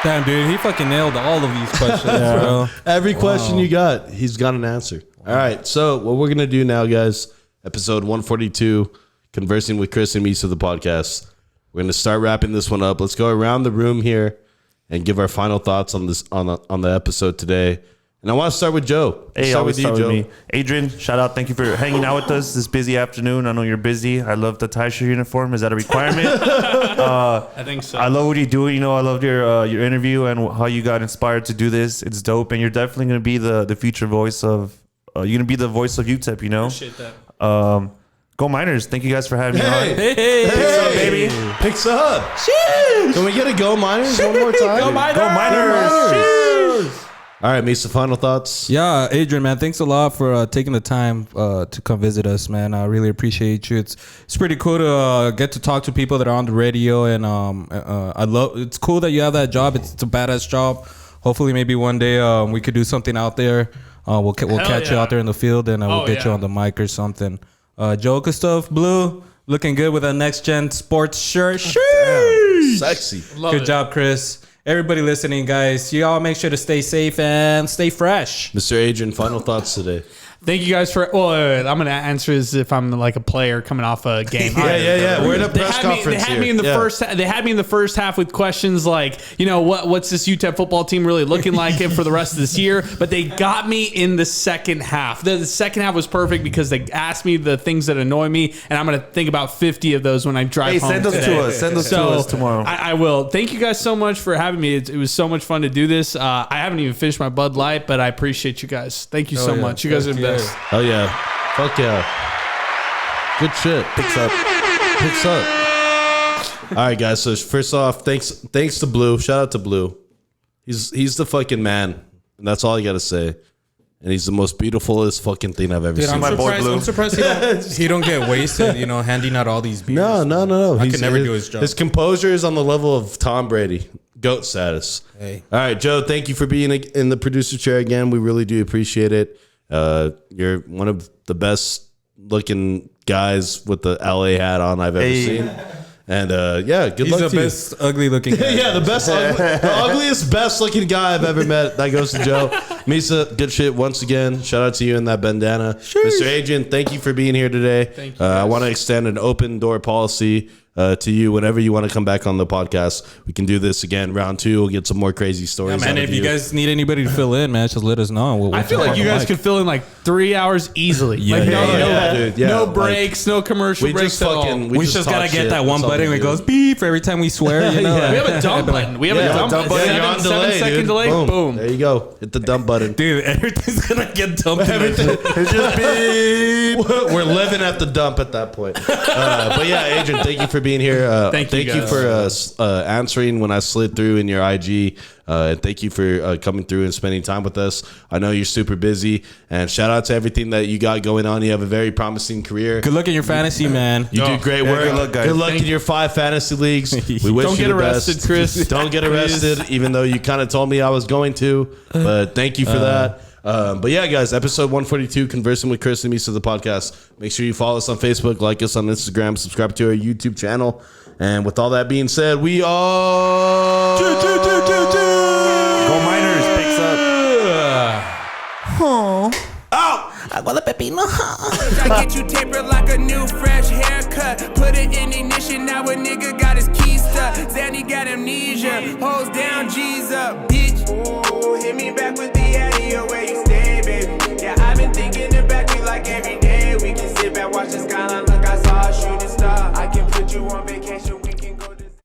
damn, dude, he fucking nailed all of these questions, bro. Every question you got, he's got an answer. All right. So what we're gonna do now, guys, episode 142, conversing with Chris and Misa, the podcast. We're gonna start wrapping this one up. Let's go around the room here and give our final thoughts on this on the episode today. And I want to start with Joe. Hey, start always start with Joe. me. Adrian, shout out. Thank you for hanging out with us this busy afternoon. I know you're busy. I love the tie-shirt uniform. Is that a requirement? I think so. I love what you do. I loved your interview and how you got inspired to do this. It's dope. And you're definitely going to be the future voice of, you're going to be the voice of UTEP, Appreciate that. Go Miners. Thank you guys for having me on. Hey, Picks up, baby. Picks up. Can we get a Go Miners one more time? Go Miners! Go Miners. All right, Misa, final thoughts? Yeah, Adrian, man, thanks a lot for taking the time to come visit us, man. I really appreciate you. It's pretty cool to get to talk to people that are on the radio, and it's cool that you have that job. It's a badass job. Hopefully, maybe one day we could do something out there. We'll catch you out there in the field, and we'll get you on the mic or something. Joe Gustav, Blue, looking good with a next gen sports shirt. Sexy. Good job, Chris. Everybody listening, guys, you all make sure to stay safe and stay fresh. Mr. Adrian, final thoughts today. Thank you guys for. Well, I'm going to answer as if I'm like a player coming off a game. Yeah. We're in a press conference They had me in the first. They had me in the first half with questions like, what's this UTEP football team really looking like for the rest of this year? But they got me in the second half. The second half was perfect because they asked me the things that annoy me, and I'm going to think about 50 of those when I drive home. Send those to us. Send those to us tomorrow. I will. Thank you guys so much for having me. It was so much fun to do this. I haven't even finished my Bud Light, but I appreciate you guys. Thank you so much. You guys are the best. Oh yeah. Fuck yeah. Good shit. Picks up. All right, guys. So first off, thanks to Blue. Shout out to Blue. He's the fucking man. And that's all I gotta say. And he's the most beautifulest fucking thing I've ever seen. I'm surprised he don't get wasted, handing out all these beers. No. He can never do his job. His composure is on the level of Tom Brady. GOAT status. Hey. All right, Joe, thank you for being in the producer chair again. We really do appreciate it. You're one of the best looking guys with the LA hat on I've ever seen. And good luck to you. He's the best ugly looking guy. Yeah, the ugliest, best looking guy I've ever met. That goes to Joe. Misa, good shit once again. Shout out to you in that bandana. Mr. Adrian, thank you for being here today. Thank you. I want to extend an open door policy to you whenever you want to come back on the podcast. We can do this again. Round 2, we'll get some more crazy stories. Yeah, man, if you guys need anybody to fill in, man, just let us know. I feel like you guys could fill in like 3 hours easily. No breaks, no commercial breaks at all. We just gotta get that one button where it goes beep for every time we swear. We have a dump button. We have a dump button. You're on delay, 7-second delay. Boom. There you go. Hit the dump button. Dude, everything's gonna get dumped. It's just beep. We're living at the dump at that point. But yeah, Adrian, thank you for being here. Thank you for answering when I slid through in your IG. And thank you for coming through and spending time with us. I know you're super busy, and shout out to everything that you got going on. You have a very promising career. Good luck in your fantasy, man. You do great work. Good luck in your 5 fantasy leagues. We wish Don't you get the arrested, best. Chris. Don't get arrested, even though you kind of told me I was going to. But thank you for that. But yeah, guys, episode 142, Conversing with Chris and Misa, the podcast. Make sure you follow us on Facebook, like us on Instagram, subscribe to our YouTube channel. And with all that being said, we are... Go Miners, picks up. I get you tapered like a new fresh haircut. Put it in ignition, now a nigga got his keys stuck. Zanny got amnesia, hoes down, G's up, bitch. Ooh, hit me back with